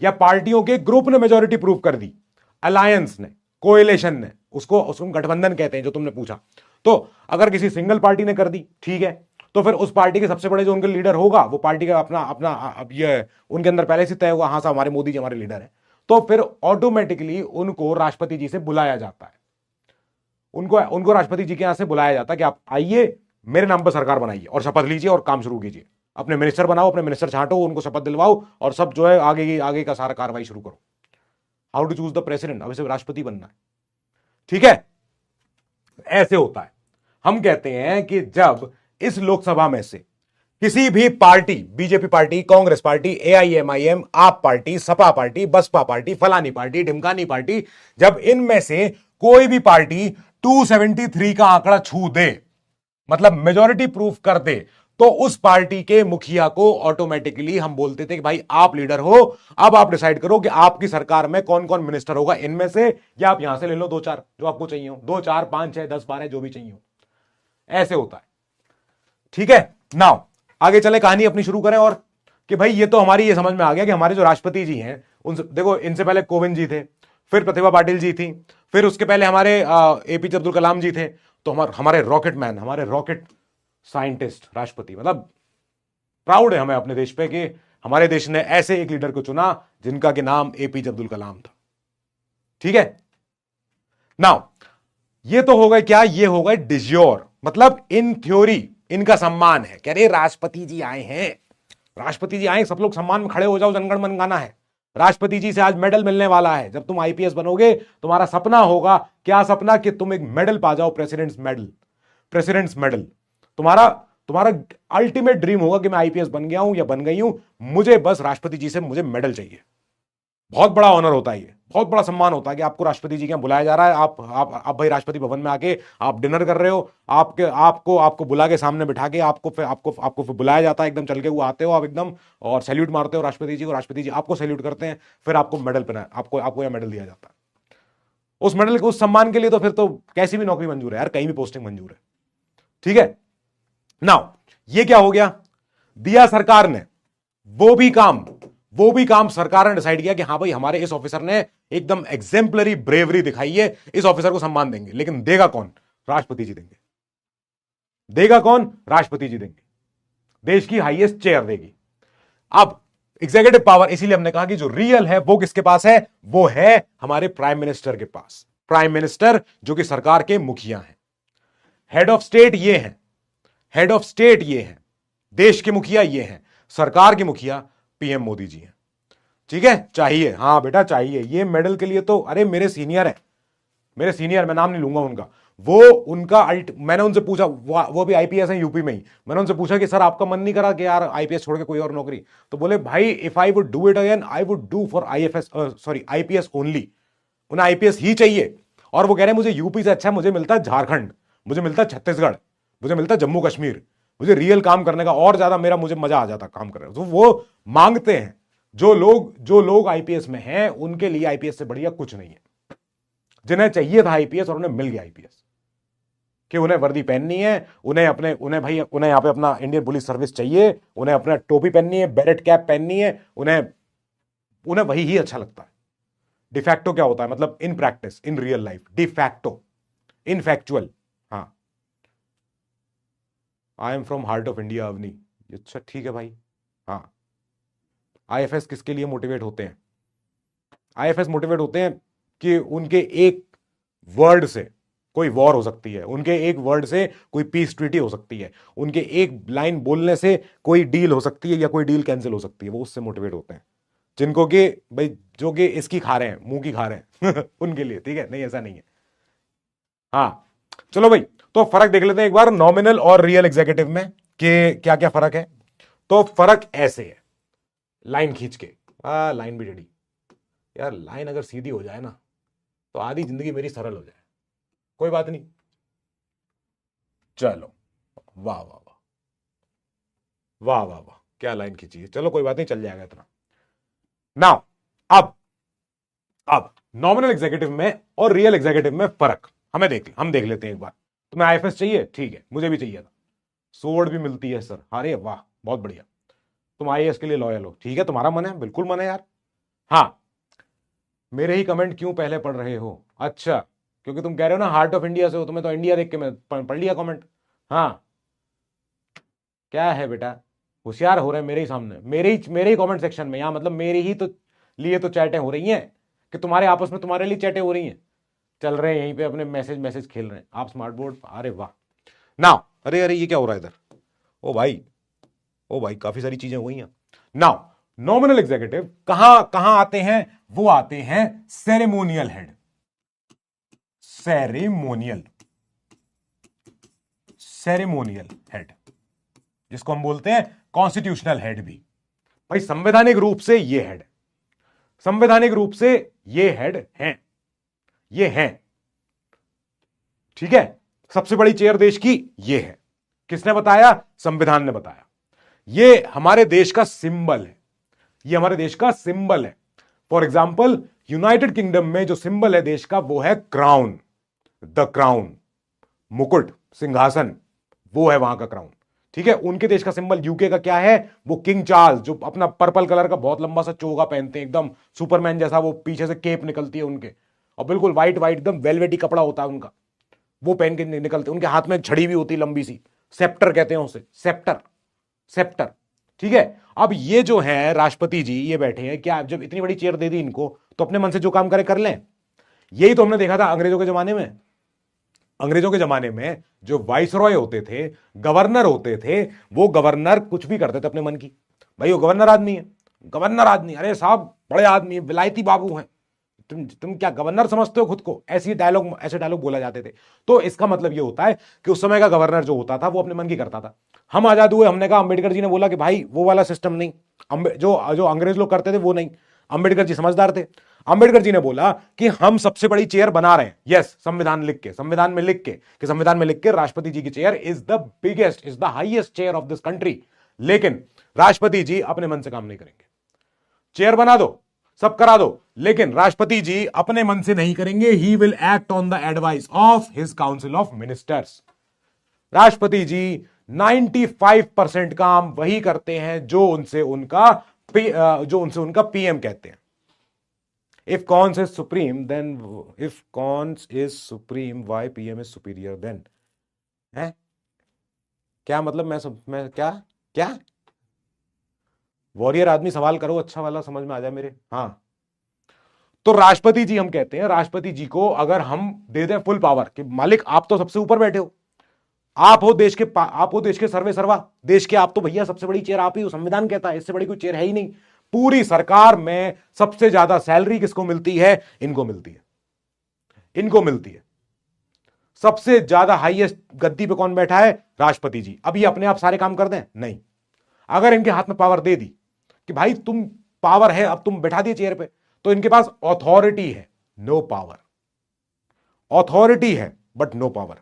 या पार्टियों के ग्रुप ने मेजोरिटी प्रूव कर दी, अलायंस ने, कोएलिशन ने, उसको गठबंधन कहते हैं जो तुमने पूछा, तो अगर किसी सिंगल पार्टी ने कर दी, ठीक है, तो फिर उस पार्टी के सबसे बड़े जो उनके लीडर होगा, वो पार्टी का अपना अपना अब ये उनके अंदर पहले से तय होगा, हाँ साहब हमारे मोदी जी हमारे लीडर हैं, तो फिर ऑटोमेटिकली उनको राष्ट्रपति जी से बुलाया जाता है। उनको राष्ट्रपति जी के यहां से बुलाया जाता है कि आप आइए, मेरे नाम पर सरकार बनाइए और शपथ लीजिए और काम शुरू कीजिए। अपने मिनिस्टर बनाओ, अपने मिनिस्टर छांटो, उनको शपथ दिलवाओ और सब जो है आगे का सारा कार्रवाई शुरू करो। How to choose the president, अब इसे राष्ट्रपति बनना है, ठीक है, ऐसे होता है। हम कहते हैं कि जब इस लोकसभा में से किसी भी party, BJP party, Congress party, AIMIM, AAP party, Sapa party, Baspa party, फलानी पार्टी, ढिमकानी पार्टी, जब इनमें से कोई भी पार्टी 273 का आंकड़ा छू दे, मतलब मेजॉरिटी प्रूफ कर दे, तो उस पार्टी के मुखिया को ऑटोमेटिकली हम बोलते थे कि भाई आप लीडर हो, अब आप डिसाइड करो कि आपकी सरकार में कौन कौन मिनिस्टर होगा इनमें से, या आप यहां से ले लो दो चार जो आपको चाहिए हो, 2 4 5 6 10 12 जो भी चाहिए हो। ऐसे होता है, ठीक है। नाउ आगे चले, कहानी अपनी शुरू करें। और कि भाई ये तो हमारी ये समझ में आ गया कि हमारे जो राष्ट्रपति जी हैं, उनसे देखो, इनसे पहले कोविंद जी थे, फिर प्रतिभा पाटिल जी थी, फिर उसके पहले हमारे एपीजे अब्दुल कलाम जी थे, तो हमारे रॉकेट मैन, हमारे रॉकेट साइंटिस्ट राष्ट्रपति, मतलब प्राउड है हमें अपने देश पे कि हमारे देश ने ऐसे एक लीडर को चुना जिनका के नाम एपीजे अब्दुल कलाम था, ठीक है। नाउ ये तो हो गए क्या, ये हो गए डिज्योर, मतलब इन थ्योरी इनका सम्मान है, कह रहे राष्ट्रपति जी आए हैं, राष्ट्रपति जी आए, सब लोग सम्मान में खड़े हो जाओ, जनगण मन गाना है, राष्ट्रपति जी से आज मेडल मिलने वाला है। जब तुम आईपीएस बनोगे तुम्हारा सपना होगा, क्या सपना, कि तुम एक मेडल पा जाओ, प्रेसिडेंट्स मेडल। तुम्हारा अल्टीमेट ड्रीम होगा कि मैं आईपीएस बन गया हूं या बन गई हूं, मुझे बस राष्ट्रपति जी से मुझे मेडल चाहिए। बहुत बड़ा ऑनर होता है, ये बहुत बड़ा सम्मान होता है कि आपको राष्ट्रपति जी के यहाँ बुलाया जा रहा है, आप भाई राष्ट्रपति भवन में आके आप डिनर कर रहे हो, आपको बुला के सामने बिठा के आपको फिर बुलाया जाता है, एकदम चल के वो आते हो आप एकदम, और सैल्यूट मारते हो राष्ट्रपति जी को, राष्ट्रपति जी आपको सैल्यूट करते हैं, फिर आपको मेडल पहना, आपको यह मेडल दिया जाता है। उस मेडल के, उस सम्मान के लिए तो फिर तो कैसी भी नौकरी मंजूर है यार, कहीं भी पोस्टिंग मंजूर है, ठीक है। नाउ ये क्या हो गया, दिया सरकार ने, वो भी काम सरकार ने डिसाइड किया कि हाँ भाई हमारे इस ऑफिसर ने एकदम एग्जेम्पलरी ब्रेवरी दिखाई है, इस ऑफिसर को सम्मान देंगे, लेकिन देगा कौन, राष्ट्रपति जी देंगे। देगा कौन, राष्ट्रपति जी देंगे, देश की हाईएस्ट चेयर देगी। अब एग्जीक्यूटिव पावर, इसीलिए हमने कहा कि जो रियल है वो किसके पास है, वो है हमारे प्राइम मिनिस्टर के पास। प्राइम मिनिस्टर जो कि सरकार के मुखिया हैं, हेड ऑफ स्टेट ये हैं, हेड ऑफ स्टेट ये हैं, देश के मुखिया ये हैं, सरकार के मुखिया पीएम मोदी जी हैं, ठीक है। चाहिए, हाँ बेटा चाहिए, ये मेडल के लिए तो, अरे मेरे सीनियर है, मैं नाम नहीं लूंगा उनका, वो उनका मैंने उनसे पूछा, वो भी आईपीएस है यूपी में ही, मैंने उनसे पूछा कि सर आपका मन नहीं करा कि यार आईपीएस छोड़ के कोई और नौकरी, तो बोले भाई if I would do it again I would do for IPS only, उन्हें आईपीएस ही चाहिए। और वो कह रहे हैं मुझे यूपी से अच्छा मुझे मिलता है झारखंड, मुझे मिलता है छत्तीसगढ़, मुझे मिलता है जम्मू कश्मीर, मुझे रियल काम करने का और ज्यादा मुझे मजा आ जाता काम करने का। तो वो मांगते हैं, जो लोग आईपीएस में हैं उनके लिए आईपीएस से बढ़िया कुछ नहीं है। जिन्हें चाहिए था आईपीएस और उन्हें मिल गया आईपीएस, कि उन्हें वर्दी पहननी है, उन्हें यहां पे अपना इंडियन पुलिस सर्विस चाहिए, उन्हें अपना टोपी पहननी है, बेरेट कैप पहननी है, उन्हें वही ही अच्छा लगता है। डिफैक्टो क्या होता है, मतलब in practice, in real life, de facto, in factual. हाँ, I am from heart of India Avani, अच्छा ठीक है भाई। हाँ, आईएफएस किसके लिए मोटिवेट होते हैं, आईएफएस मोटिवेट होते हैं कि उनके एक वर्ड से कोई वॉर हो सकती है, उनके एक वर्ड से कोई पीस ट्रीटी हो सकती है, उनके एक लाइन बोलने से कोई डील हो सकती है या कोई डील कैंसिल हो सकती है, वो उससे मोटिवेट होते हैं। जिनको कि भाई जो कि इसकी खा रहे हैं, मुंह की खा रहे हैं उनके लिए, ठीक है, नहीं ऐसा नहीं है। हाँ चलो भाई, तो फर्क देख लेते हैं एक बार नॉमिनल और रियल एग्जीक्यूटिव में कि क्या क्या फर्क है। तो फर्क ऐसे है, लाइन खींच के, लाइन भी रेडी, यार लाइन अगर सीधी हो जाए ना तो आधी जिंदगी मेरी सरल हो जाए। कोई बात नहीं, चलो, वाह वाह वाह, वाह वाह वाह, क्या लाइन खींची है। चलो कोई बात नहीं, चल जाएगा इतना। नाउ अब नॉमिनल एग्जीक्यूटिव में और रियल एग्जीक्यूटिव में फर्क हम देख लेते हैं एक बार। तुम्हें आईएफएस चाहिए, ठीक है, मुझे भी चाहिए था। सोर्ड भी मिलती है सर, अरे वाह बहुत बढ़िया। तुम आईएएस के लिए लॉयल हो, ठीक है, तुम्हारा मन है, बिल्कुल मन है यार। हाँ, मेरे ही कमेंट क्यों पहले पढ़ रहे हो? अच्छा, क्योंकि तुम कह रहे हो ना हार्ट ऑफ इंडिया से हो, तुम्हें तो इंडिया देख के मैं पढ़ लिया कमेंट। हाँ, क्या है बेटा, होशियार हो रहे हैं मेरे ही सामने, मेरे ही कमेंट सेक्शन में, यहां मतलब मेरे ही तो लिए तो चैटें हो रही हैं कि तुम्हारे आपस में तुम्हारे लिए चैटें हो रही हैं, चल रहे हैं यहीं पे अपने मैसेज खेल रहे हैं आप स्मार्ट बोर्ड। अरे वाह नाउ, अरे अरे ये क्या हो रहा है इधर? ओ भाई काफी सारी चीजें हो गई हैं। नाउ नॉमिनल एग्जीक्यूटिव कहां कहां आते हैं? वो आते हैं ceremonial head, ceremonial ceremonial head, जिसको हम बोलते हैं कॉन्स्टिट्यूशनल हेड भी। भाई संवैधानिक रूप से ये हेड, संवैधानिक रूप से ये हेड हैं, ये हैं, ठीक है। सबसे बड़ी चेयर देश की ये है। किसने बताया? संविधान ने बताया। ये हमारे देश का सिंबल है, ये हमारे देश का सिंबल है। फॉर एग्जाम्पल यूनाइटेड किंगडम में जो सिंबल है देश का वो है क्राउन, द क्राउन, मुकुट, सिंहासन, वो है वहां का क्राउन, ठीक है। उनके देश का सिंबल यूके का क्या है? वो किंग चार्ल्स, जो अपना पर्पल कलर का बहुत लंबा सा चोगा पहनते हैं, एकदम सुपरमैन जैसा, वो पीछे से केप निकलती है उनके, और बिल्कुल व्हाइट व्हाइट एकदम वेलवेटी कपड़ा होता है उनका, वो पहन के निकलते। उनके हाथ में छड़ी भी होती लंबी सी, सेप्टर कहते हैं उसे, सेप्टर, सेप्टर, ठीक है। अब ये जो है राष्ट्रपति जी, ये बैठे हैं, क्या जब इतनी बड़ी चेयर दे दी इनको तो अपने मन से जो काम करे कर लें? यही तो हमने देखा था अंग्रेजों के जमाने में। अंग्रेजों के जमाने में जो वाइसरॉय होते थे, गवर्नर होते थे, वो गवर्नर कुछ भी करते थे अपने मन की। भाई वो गवर्नर आदमी है, गवर्नर आदमी, अरे साहब बड़े आदमी, विलायती बाबू हैं, तुम क्या गवर्नर समझते हो खुद को? ऐसे डायलॉग बोला जाते थे। तो इसका मतलब ये होता है कि उस समय का गवर्नर जो होता था वो अपने मन की करता था। हम आजाद हुए, हमने कहा, अंबेडकर जी ने बोला कि भाई वो वाला सिस्टम नहीं, जो जो अंग्रेज लोग करते थे वो नहीं। अंबेडकर जी समझदार थे, अंबेडकर जी ने बोला कि हम सबसे बड़ी चेयर बना रहे हैं, यस, संविधान में लिख के राष्ट्रपति जी की chair is the biggest, is the highest chair of this country. लेकिन राष्ट्रपति जी अपने मन से काम नहीं करेंगे। चेयर बना दो, सब करा दो, लेकिन राष्ट्रपति जी अपने मन से नहीं करेंगे। He will act on the advice of his council of ministers. राष्ट्रपति जी 95% काम वही करते हैं जो उनसे उनका पीएम कहते हैं। If cons is supreme, then if cons is supreme, why PM is superior then? है क्या मतलब? मैं क्या वॉरियर आदमी सवाल करो, अच्छा वाला समझ में आ जाए मेरे। हाँ, तो राष्ट्रपति जी हम कहते हैं, राष्ट्रपति जी को अगर हम दे दें फुल पावर कि मालिक आप तो सबसे ऊपर बैठे हो, आप हो देश के सर्वे सर्वा, देश के आप तो भैया सबसे बड़ी चेयर आप ही हो, संविधान कहता है इससे बड़ी कोई चेयर है ही नहीं। पूरी सरकार में सबसे ज्यादा सैलरी किसको मिलती है? इनको मिलती है, इनको मिलती है। सबसे ज्यादा हाईएस्ट गद्दी पे कौन बैठा है? राष्ट्रपति जी। अब ये अपने आप सारे काम कर दें? नहीं। अगर इनके हाथ में पावर दे दी कि भाई तुम पावर है, अब तुम बैठा दिए चेयर पे, तो इनके पास ऑथोरिटी है, नो पावर। ऑथोरिटी है बट नो पावर।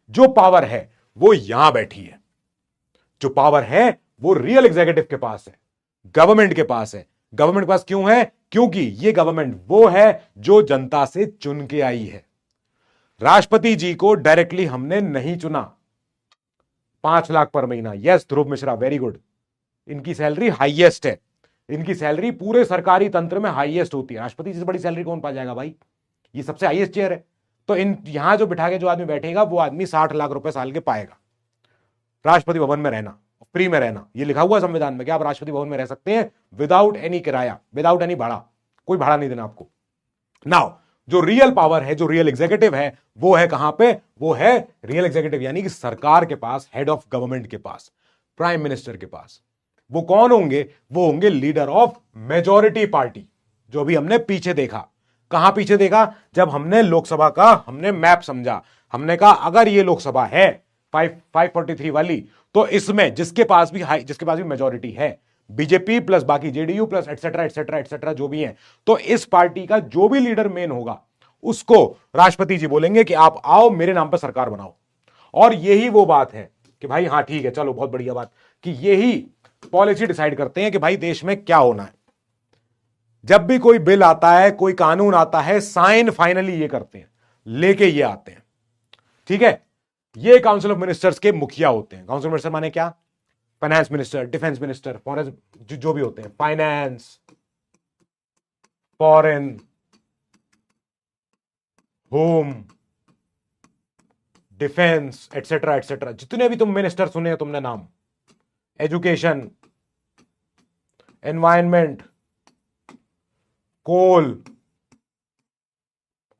जो पावर है वो यहां बैठी है, जो पावर है वो रियल एग्जीक्यूटिव के पास है, गवर्नमेंट के पास है। गवर्नमेंट के पास क्यों है? क्योंकि ये गवर्नमेंट वो है जो जनता से चुन के आई है। राष्ट्रपति जी को डायरेक्टली हमने नहीं चुना। 5 लाख पर महीना, यस ध्रुव मिश्रा, वेरी गुड। इनकी सैलरी हाईएस्ट है, इनकी सैलरी पूरे सरकारी तंत्र में हाईएस्ट होती है। राष्ट्रपति जी से बड़ी सैलरी कौन पा जाएगा भाई? ये सबसे हाईएस्ट चेयर है। तो इन यहां जो बिठा के जो आदमी बैठेगा वो आदमी 60 लाख रुपए साल के पाएगा। राष्ट्रपति भवन में रहना, फ्री में रहना, ये लिखा हुआ है संविधान में कि आप राष्ट्रपति भवन में रह सकते हैं विदाउट एनी किराया, विदाउट एनी भाड़ा, कोई भाड़ा नहीं देना आपको। नाउ जो रियल पावर है, जो रियल एग्जीक्यूटिव है, वो है कहां पे? वो है रियल एग्जीक्यूटिव यानी कि सरकार के पास, हेड ऑफ गवर्नमेंट के पास, प्राइम मिनिस्टर के पास। वो कौन होंगे? वो होंगे लीडर ऑफ मेजॉरिटी पार्टी। जो अभी हमने पीछे देखा, कहां पीछे देखा? जब हमने लोकसभा का हमने मैप समझा, हमने कहा अगर ये लोकसभा है 543 वाली, तो इसमें जिसके पास भी मेजॉरिटी है, बीजेपी प्लस बाकी JDU plus etcetera etcetera etcetera जो भी है। तो इस पार्टी का जो भी लीडर मेन होगा उसको राष्ट्रपति जी बोलेंगे कि आप आओ मेरे नाम पर सरकार बनाओ। और यही वो बात है कि भाई हाँ ठीक है चलो बहुत बढ़िया बात कि यही पॉलिसी डिसाइड करते हैं कि भाई देश में क्या होना है। जब भी कोई बिल आता है, कोई कानून आता है, साइन फाइनली ये करते हैं, लेके ये आते हैं। ठीक है, ये काउंसिल ऑफ मिनिस्टर्स के मुखिया होते हैं। काउंसिल ऑफ मिनिस्टर माने क्या? Finance minister, defence minister, foreign जो भी होते हैं, finance, foreign, home, defence etcetera etcetera, जितने भी तुम मिनिस्टर सुने हैं तुमने नाम, एजुकेशन, एनवायरमेंट, कोल,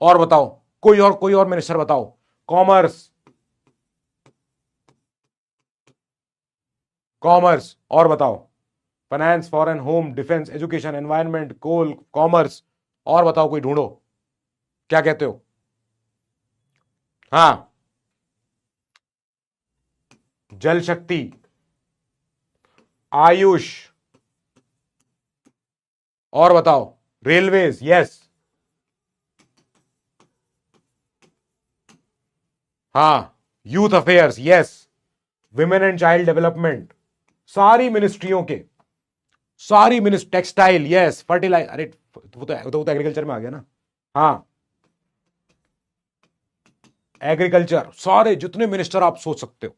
और बताओ कोई और मिनिस्टर बताओ, कॉमर्स, और बताओ, finance, foreign, home, defence, education, environment, coal, commerce, और बताओ कोई ढूंढो, क्या कहते हो? हाँ, जल शक्ति, आयुष, और बताओ, रेलवेज, यस, हाँ, youth affairs, yes, women and child development, सारी मिनिस्ट्रियों के, सारी मिनिस्ट्री, टेक्सटाइल, यस, फर्टिलाइजर, अरे वो तो एग्रीकल्चर में आ गया ना। हाँ, एग्रीकल्चर, सारे जितने मिनिस्टर आप सोच सकते हो।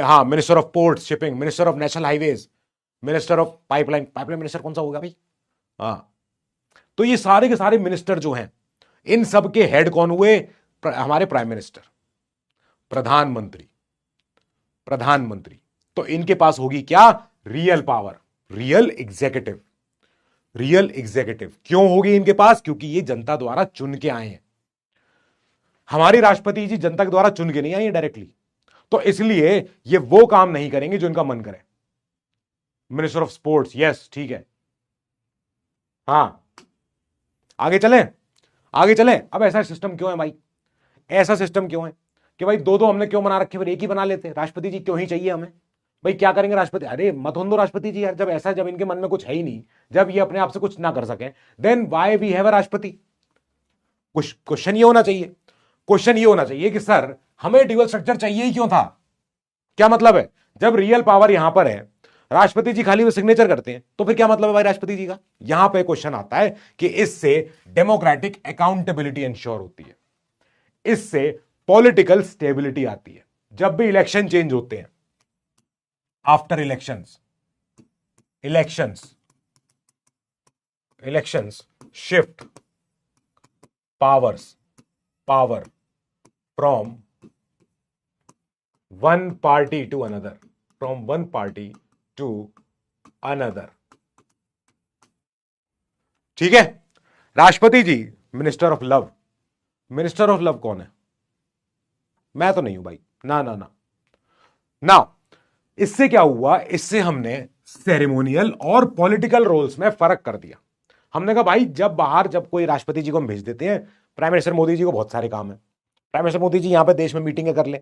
हाँ, minister of port shipping, minister of national highways, minister of pipeline minister कौन सा होगा भाई? हाँ, तो ये सारे के सारे मिनिस्टर जो हैं, इन सब के हेड कौन हुए? हमारे प्राइम मिनिस्टर, प्रधानमंत्री। तो इनके पास होगी क्या? Real power, real executive. क्यों होगी इनके पास? क्योंकि ये जनता द्वारा चुन के आए हैं। हमारी राष्ट्रपति जी जनता के द्वारा चुन के नहीं आई है डायरेक्टली, तो इसलिए ये वो काम नहीं करेंगे जो इनका मन करे। मिनिस्टर ऑफ स्पोर्ट्स, यस, ठीक है। हाँ, आगे चलें। अब ऐसा सिस्टम क्यों है भाई? ऐसा सिस्टम क्यों है कि भाई दो हमने क्यों बना रखे, फिर एक ही बना लेते। राष्ट्रपति जी क्यों ही चाहिए हमें? भाई क्या करेंगे राष्ट्रपति? अरे मत हों दो राष्ट्रपति जी यार, जब इनके मन में कुछ है ही नहीं, जब ये अपने आप से कुछ ना कर सके, then why we have a राष्ट्रपति? क्वेश्चन ये होना चाहिए कि सर हमें ड्यूअल स्ट्रक्चर चाहिए ही क्यों था? क्या मतलब है? जब रियल पावर यहां पर है, राष्ट्रपति जी खाली वो सिग्नेचर करते हैं, तो फिर क्या मतलब है भाई राष्ट्रपति जी का? यहां पे क्वेश्चन आता है कि इससे डेमोक्रेटिक अकाउंटेबिलिटी इंश्योर होती है, इससे पॉलिटिकल स्टेबिलिटी आती है। जब भी इलेक्शन चेंज होते हैं, after elections shift power from one party to another, ठीक है। राष्ट्रपति जी मिनिस्टर ऑफ लव कौन है? मैं तो नहीं हूं भाई, ना। इससे क्या हुआ? इससे हमने सेरेमोनियल और पॉलिटिकल रोल्स में फर्क कर दिया। हमने कहा भाई जब कोई राष्ट्रपति जी को हम भेज देते हैं, प्राइम मिनिस्टर मोदी जी को बहुत सारे काम है, प्राइम मिनिस्टर मोदी जी यहां पे देश में मीटिंगें कर लें,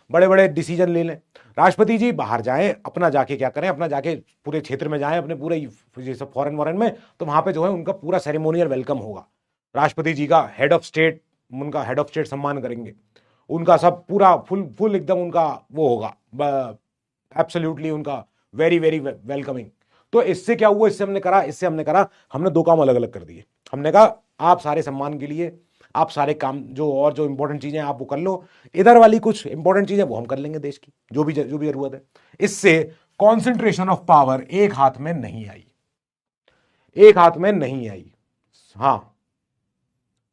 बड़े बड़े डिसीजन ले लें। राष्ट्रपति जी बाहर जाएं, अपना जाके क्या करें, अपना जाके पूरे क्षेत्र में जाएं, अपने पूरे जैसे फॉरेन में, तो वहां पे जो है उनका पूरा सेरेमोनियल वेलकम होगा। राष्ट्रपति जी का हेड ऑफ स्टेट सम्मान करेंगे, उनका सब पूरा फुल एकदम उनका वो होगा, एब्सोल्युटली उनका वेरी वेरी वेलकमिंग। तो इससे क्या हुआ? हमने करा हमने दो काम अलग अलग कर दिए। हमने कहा आप सारे सम्मान के लिए आप सारे काम जो इंपॉर्टेंट चीजें आप वो कर लो, इधर वाली कुछ इंपॉर्टेंट चीजें वो हम कर लेंगे देश की, जो भी जरूरत है। इससे कॉन्सेंट्रेशन ऑफ पावर एक हाथ में नहीं आई। हाँ,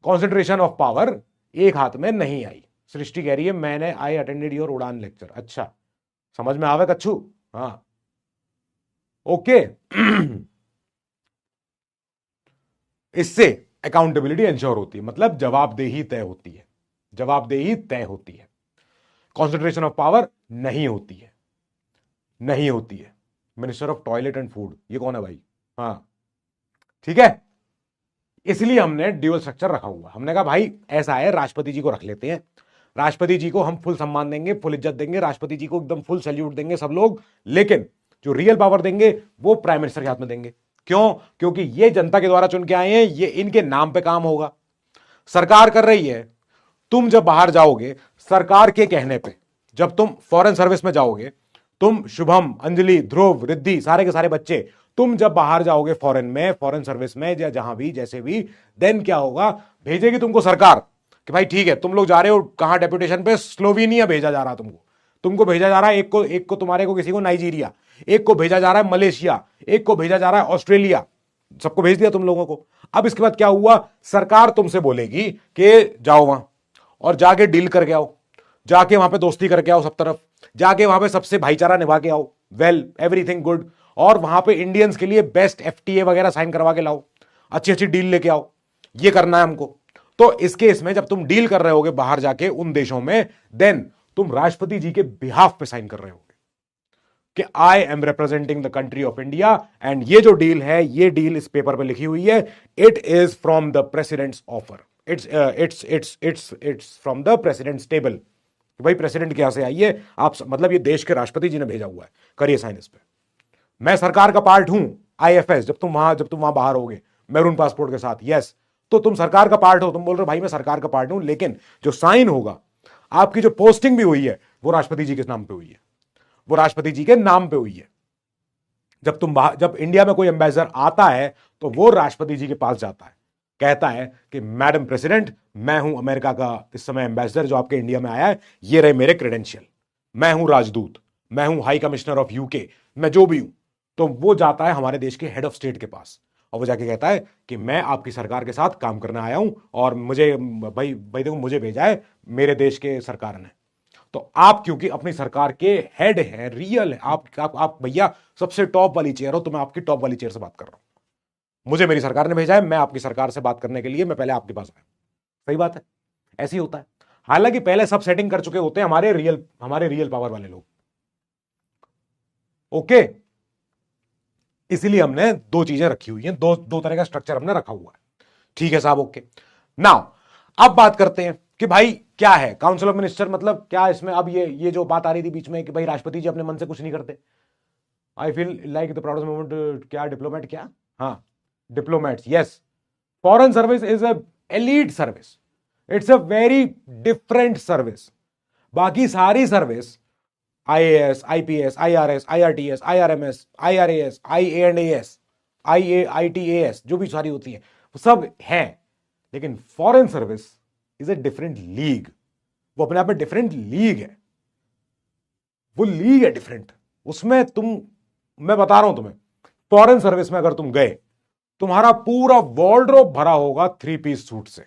कॉन्सेंट्रेशन ऑफ पावर एक हाथ में नहीं आई। सृष्टि कह रही है आई अटेंडेड योर उड़ान लेक्चर। अच्छा, समझ में आवे कच्छू? हाँ, ओके। इससे अकाउंटेबिलिटी इंश्योर होती है, मतलब जवाबदेही तय होती है। कॉन्सेंट्रेशन ऑफ पावर नहीं होती है। Minister of toilet and food, ये कौन है भाई? हाँ, ठीक है। इसलिए हमने ड्यूअल स्ट्रक्चर रखा हुआ। हमने कहा भाई ऐसा है, राष्ट्रपति जी को रख लेते हैं, राष्ट्रपति जी को हम फुल सम्मान देंगे, फुल इज्जत देंगे, राष्ट्रपति जी को एकदम फुल सैल्यूट देंगे सब लोग, लेकिन जो रियल पावर देंगे वो प्राइम मिनिस्टर के हाथ में देंगे। क्यों? क्योंकि ये जनता के द्वारा चुन के आए हैं, ये इनके नाम पे काम होगा। सरकार कर रही है, तुम जब बाहर जाओगे सरकार के कहने पे, जब तुम फॉरेन सर्विस में जाओगे, तुम शुभम, अंजलि, ध्रुव, रिद्धि, सारे के सारे बच्चे, तुम जब बाहर जाओगे फॉरेन में, फॉरेन सर्विस में या जहां भी जैसे भी, देन क्या होगा, भेजेगी तुमको सरकार कि भाई ठीक है तुम लोग जा रहे हो कहां डेप्यूटेशन पे, स्लोवेनिया भेजा जा रहा तुमको, तुमको भेजा जा रहा है, एक को तुम्हारे को किसी को नाइजीरिया, एक को भेजा जा रहा है मलेशिया, एक को भेजा जा रहा है ऑस्ट्रेलिया, सबको भेज दिया तुम लोगों को। अब इसके बाद क्या हुआ, सरकार तुमसे बोलेगी कि जाओ वहां और जाके डील करके आओ, जाके वहां पे दोस्ती करके आओ सब तरफ, जाके वहां पे सबसे भाईचारा निभा के आओ, वेल एवरीथिंग गुड, और वहां पे इंडियंस के लिए बेस्ट एफटीए वगैरह साइन करवा के लाओ, अच्छी अच्छी डील लेके आओ, ये करना है हमको। तो इस केस में जब तुम डील कर रहे होगे बाहर जाके उन देशों में, देन तुम राष्ट्रपति जी के बिहाफ पे साइन कर रहे होगे कि I am representing the country of India, and ये जो डील है, ये डील इस पेपर पे लिखी हुई है, it is from the president's offer, it's from the president's table, भाई प्रेसिडेंट के यहां से आइए आप, मतलब ये देश के राष्ट्रपति जी ने भेजा हुआ है, करिए साइन इस पे, मैं सरकार का पार्ट हूं, आईएफएस, जब तुम वहां बाहर होगे मैरून पासपोर्ट के साथ, यस, तो तुम सरकार का पार्ट हो, तुम बोल रहे हो भाई मैं सरकार का पार्ट हूं, लेकिन जो साइन होगा, आपकी जो पोस्टिंग भी हुई है वो राष्ट्रपति जी के नाम पे हुई है, वो राष्ट्रपति जी के नाम पे हुई है। जब इंडिया में कोई एम्बेसडर आता है तो वो राष्ट्रपति जी के पास जाता है, कहता है कि मैडम प्रेसिडेंट, मैं हूं अमेरिका का इस समय एम्बेसडर जो आपके इंडिया में आया है, ये रहे मेरे क्रेडेंशियल, मैं हूं राजदूत, मैं हूं हाई कमिश्नर ऑफ यूके, मैं जो भी हूं। तो वो जाता है हमारे देश के हेड ऑफ स्टेट के पास और वो जाके कहता है कि मैं आपकी सरकार के साथ काम करने आया हूं और मुझे भाई देखो मुझे भेजा है मेरे देश के सरकार ने। तो आप क्योंकि अपनी सरकार के हेड हैं, रियल है, आप भैया सबसे टॉप वाली चेयर हो, तो मैं आपकी टॉप वाली चेयर से बात कर रहा हूं, मुझे मेरी सरकार ने भेजा है, मैं आपकी सरकार से बात करने के लिए मैं पहले आपके पास आया। सही बात है, ऐसे ही होता है। हालांकि पहले सब सेटिंग कर चुके होते हैं हमारे रियल पावर वाले लोग, ओके। इसीलिए हमने दो चीजें रखी हुई हैं, दो तरह का स्ट्रक्चर हमने रखा हुआ है, ठीक है साहब, ओके। नाउ अब बात करते हैं कि भाई क्या है काउंसिल ऑफ मिनिस्टर, मतलब क्या इसमें अब ये जो बात आ रही थी बीच में कि भाई राष्ट्रपति जी अपने मन से कुछ नहीं करते, I feel like the proudest moment, क्या डिप्लोमेट, क्या, हाँ diplomats, yes, foreign service is a elite service, it's a very different service. बाकी सारी service, IAS, IPS, IRS, IRTS, IRMS, IRAS, IAS, IAITAS, जो भी सारी होती है वो सब है, लेकिन foreign service is a different league, वो अपने आप में डिफरेंट लीग है, वो लीग है डिफरेंट। उसमें मैं बता रहा हूं तुम्हें, फॉरेन सर्विस में अगर तुम गए, तुम्हारा पूरा वॉर्डरोब भरा होगा 3 पीस सूट से,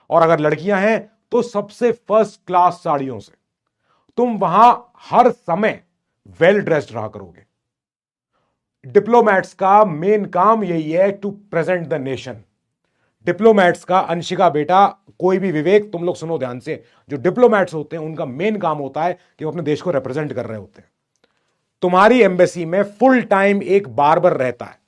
और अगर लड़कियां हैं तो सबसे फर्स्ट क्लास साड़ियों से, तुम वहां हर समय वेल ड्रेस्ड रहा करोगे। डिप्लोमैट्स का मेन काम यही है, to present the nation. Diplomats का, अंशिका बेटा, कोई भी विवेक, तुम लोग सुनो ध्यान से, जो डिप्लोमैट्स होते हैं उनका मेन काम होता है कि वो अपने देश को रिप्रेजेंट कर रहे होते हैं। तुम्हारी एम्बेसी में फुल टाइम एक बार्बर रहता है,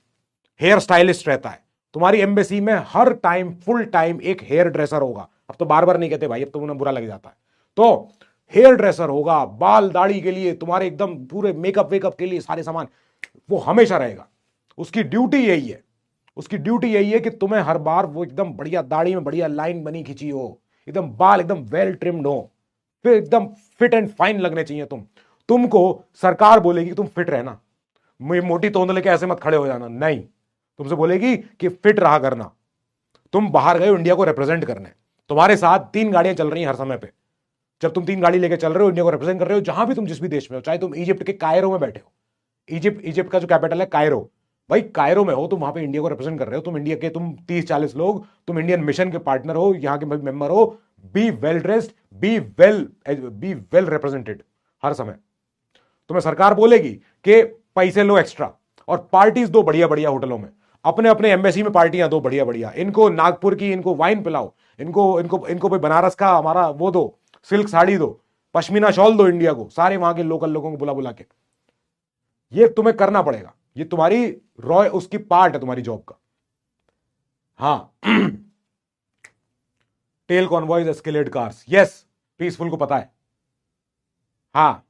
हेयर स्टाइलिस्ट रहता है, तुम्हारी एम्बेसी में हर टाइम फुल टाइम एक हेयर ड्रेसर होगा, अब तो बार्बर नहीं कहते भाई, अब तो उन्हें बुरा लग जाता है, तो हेयर ड्रेसर होगा, बाल दाढ़ी के लिए, तुम्हारे एकदम पूरे मेकअप वेकअप के लिए सारे सामान, वो हमेशा रहेगा। उसकी ड्यूटी यही है, उसकी ड्यूटी यही है कि तुम्हें हर बार वो एकदम बढ़िया दाढ़ी में बढ़िया लाइन बनी खिंची हो, एकदम बाल एकदम वेल ट्रिम्ड हो, फिर एकदम फिट एंड फाइन लगने चाहिए तुमको सरकार बोलेगी तुम फिट रहना, मोटी तोंद लेके ऐसे मत खड़े हो जाना, नहीं, तुमसे बोलेगी कि फिट रहा करना। तुम बाहर गए इंडिया को रिप्रेजेंट करने, तुम्हारे साथ 3 गाड़ियां चल रही हैं हर समय पे, जब तुम 3 गाड़ी लेके चल रहे हो, इंडिया को रिप्रेजेंट कर रहे हो, जहां भी तुम जिस भी देश में हो, चाहे तुम इजिप्ट के कायरो में बैठे हो, इजिप्ट का जो कैपिटल है कायरो, भाई कायरो में हो तुम, वहां पे इंडिया को रिप्रेजेंट कर रहे हो, तुम इंडिया के, तुम 30-40 लोग, तुम इंडियन मिशन के पार्टनर हो, यहां के मेंबर हो, be well dressed, be well represented हर समय। तुम्हें सरकार बोलेगी कि पैसे लो एक्स्ट्रा और पार्टीज दो बढ़िया बढ़िया होटलों में, अपने अपने एम्बेसी में पार्टियां दो बढ़िया बढ़िया, इनको नागपुर की, इनको वाइन पिलाओ, इनको इनको इनको भाई बनारस का हमारा वो दो, सिल्क साड़ी दो, पश्मीना शॉल दो इंडिया को, सारे वहां के लोकल लोगों को बुला बुला के, ये तुम्हें करना पड़ेगा, ये तुम्हारी रॉय उसकी पार्ट है तुम्हारी जॉब का। हाँ tail convoys, Escalade cars, yes, peaceful को पता है। हाँ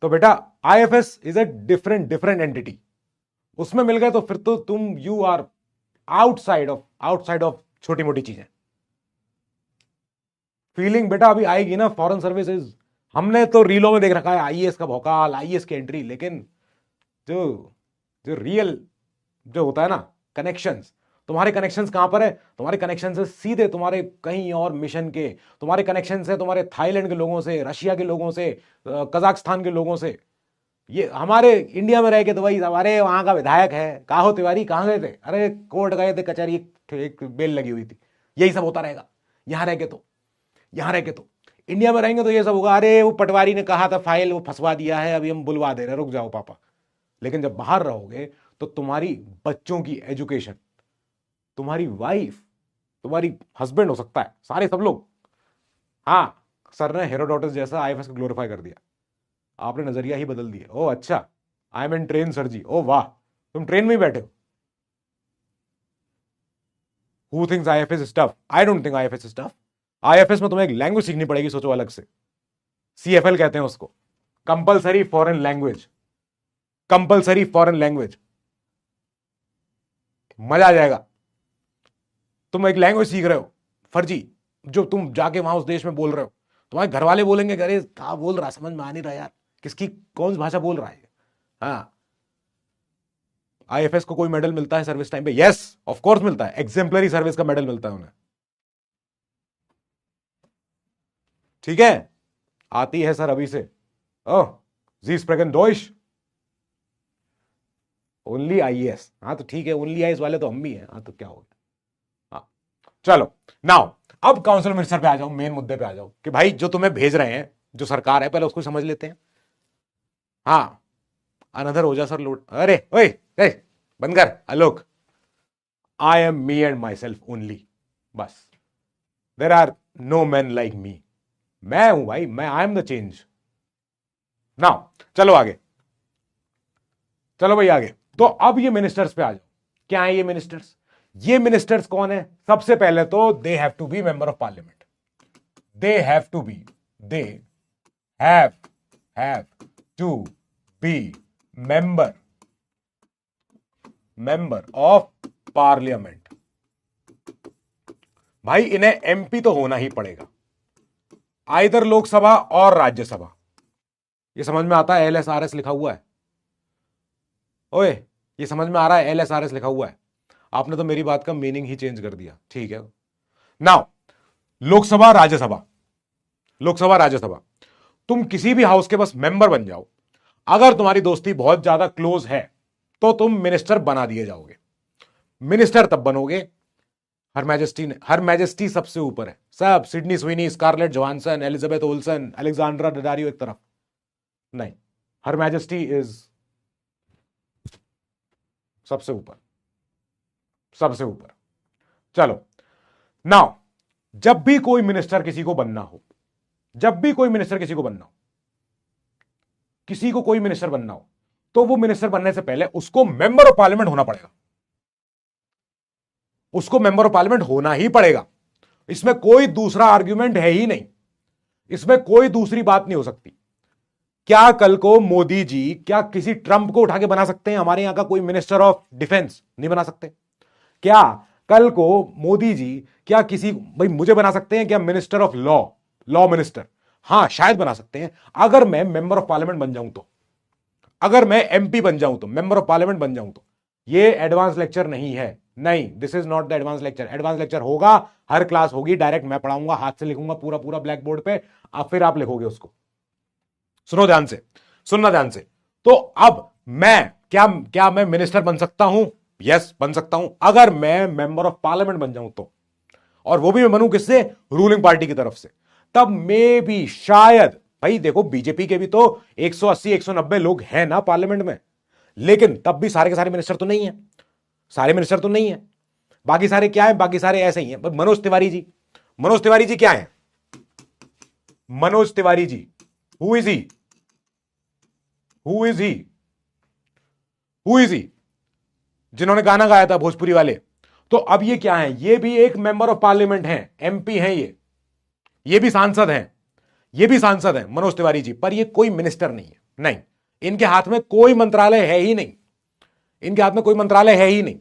तो बेटा IFS is a different different entity, उसमें मिल गए तो फिर तो तुम यू आर आउटसाइड ऑफ छोटी मोटी चीजें। फीलिंग बेटा अभी आएगी ना फॉरेन सर्विसेज। हमने तो रीलों में देख रखा है आईएएस का भौकाल, आईएएस की एंट्री, लेकिन जो जो रियल जो होता है ना कनेक्शंस, तुम्हारे कनेक्शंस कहां पर है? तुम्हारे कनेक्शन से सीधे तुम्हारे कहीं और मिशन के, तुम्हारे कनेक्शन से तुम्हारे थाईलैंड के लोगों से, रशिया के लोगों से, कजाकिस्तान के लोगों से। ये हमारे इंडिया में रह के तो भाई हमारे वहां का विधायक है, कहा हो तिवारी, कहां गए थे? अरे कोर्ट गए थे, कचहरी, एक बेल लगी हुई थी। यही सब होता रहेगा यहां रह के। तो यहां रह के तो इंडिया में रहेंगे तो ये सब होगा, अरे वो पटवारी ने कहा था फाइल वो फंसवा दिया है, अभी हम बुलवा दे रहे हैं, रुक जाओ पापा। लेकिन जब बाहर रहोगे तो तुम्हारी बच्चों की एजुकेशन, तुम्हारी वाइफ, तुम्हारी हस्बैंड हो सकता है, सारे सब लोग। हाँ, सर ने हेरोडोटस जैसा आईएफएस को ग्लोरीफाई कर दिया, आपने नजरिया ही बदल दिया। ओ अच्छा, I am in train sir जी। ओ वाह, तुम ट्रेन में ही बैठे हो। Who thinks IFS is tough? I don't think IFS is tough. IFS में तुम्हें एक लैंग्वेज सीखनी पड़ेगी, सोचो अलग से। सीएफएल कहते हैं उसको, compulsory foreign language. Compulsory foreign language, मजा आ जाएगा। तुम एक लैंग्वेज सीख रहे हो फर्जी, जो तुम जाके वहां उस देश में बोल रहे हो, तुम्हारे घर वाले बोलेंगे अरे क्या बोल रहा, समझ में आ नहीं रहा यार, किसकी कौन सी भाषा बोल रहा है। हाँ, आईएफएस को कोई मेडल मिलता है सर्विस टाइम पे? यस ऑफ कोर्स मिलता है, एग्जेम्पलरी सर्विस का मेडल मिलता है उन्हें। ठीक है, आती है सर अभी से। ओह, जी स्प्रेकन डॉइश, ओनली आईएएस। हाँ तो ठीक है, ओनली आईएएस वाले तो हम भी हैं। हाँ तो क्या हो गया। हाँ चलो, नाउ अब काउंसिल मिनिस्टर पे आ जाओ, मेन मुद्दे पे आ जाओ कि भाई जो तुम्हें भेज रहे हैं, जो सरकार है, पहले उसको समझ लेते हैं। हाँ, अनदर ओझा सर लोड, अरे ओए बंद कर Alok. I am me and myself only, बस। There are no man like me. मैं हूं भाई, मैं, I am the change. Now चलो आगे, चलो भाई आगे। तो अब ये मिनिस्टर्स पे आ जाओ। क्या है ये मिनिस्टर्स? ये मिनिस्टर्स कौन है? सबसे पहले तो they have to be member of parliament. They have to be, they have to be member of parliament. भाई इन्हें एमपी तो होना ही पड़ेगा, आइदर लोकसभा और राज्यसभा। ये समझ में आता है? एलएसआरएस लिखा हुआ है। ओए, ये समझ में आ रहा है? एलएसआरएस लिखा हुआ है। आपने तो मेरी बात का मीनिंग ही चेंज कर दिया। ठीक है, नाउ लोकसभा राज्यसभा, लोकसभा राज्यसभा, तुम किसी भी हाउस के बस मेंबर बन जाओ। अगर तुम्हारी दोस्ती बहुत ज्यादा क्लोज है तो तुम मिनिस्टर बना दिए जाओगे। मिनिस्टर तब बनोगे, हर मैजेस्टी ने, हर मैजेस्टी सबसे ऊपर है, सब Sydney Sweeney, Scarlett Johansson, Elizabeth Olsen, Alexandra Daddario एक तरफ नहीं, हर मैजेस्टी इज सबसे ऊपर, सबसे ऊपर। चलो नाउ, जब भी कोई मिनिस्टर किसी को बनना हो, जब भी कोई मिनिस्टर किसी को बनना हो, किसी को कोई मिनिस्टर बनना हो, तो वो मिनिस्टर बनने से पहले उसको मेंबर ऑफ पार्लियामेंट होना पड़ेगा। उसको मेंबर ऑफ पार्लियामेंट होना ही पड़ेगा। इसमें कोई दूसरा आर्ग्यूमेंट है ही नहीं, इसमें कोई दूसरी बात नहीं हो सकती। क्या कल को मोदी जी क्या किसी ट्रंप को उठा के बना सकते हैं? हमारे यहां का कोई मिनिस्टर ऑफ डिफेंस नहीं बना सकते? क्या कल को मोदी जी क्या किसी, भाई मुझे बना सकते हैं क्या minister of law, law minister? हां शायद बना सकते हैं, अगर मैं मेंबर ऑफ पार्लियामेंट बन जाऊं तो, अगर मैं एमपी बन जाऊं तो, मेंबर ऑफ पार्लियामेंट बन जाऊं तो। ये एडवांस लेक्चर नहीं है, नहीं, this is not the advance lecture. Advance lecture होगा, हर क्लास होगी, डायरेक्ट मैं पढ़ाऊंगा, हाथ से लिखूंगा पूरा पूरा ब्लैक बोर्ड पे, अब फिर आप लिखोगे उसको। सुनो ध्यान से, सुनना ध्यान से। तो अब मैं क्या मैं मिनिस्टर बन सकता हूं? यस बन सकता हूं, अगर मैं मेंबर ऑफ पार्लियामेंट बन जाऊं तो। और वो भी मैं बनूं किससे? रूलिंग पार्टी की तरफ से। तब मे भी शायद, भाई देखो बीजेपी के भी तो 180 190 लोग हैं ना पार्लियामेंट में, लेकिन तब भी सारे के सारे मिनिस्टर तो नहीं है, सारे मिनिस्टर तो नहीं है। बाकी सारे क्या है? बाकी सारे ऐसे ही हैं। मनोज तिवारी जी, मनोज तिवारी जी क्या है? Manoj Tiwari ji, who is he? Who is he? Who is he? जिन्होंने गाना गाया था भोजपुरी वाले। तो अब ये क्या है? ये भी एक मेंबर ऑफ पार्लियामेंट हैं, एमपी हैं ये भी सांसद हैं, ये भी सांसद हैं मनोज तिवारी जी, पर ये कोई मिनिस्टर नहीं है। नहीं, इनके हाथ में कोई मंत्रालय है ही नहीं, इनके हाथ में कोई मंत्रालय है ही नहीं।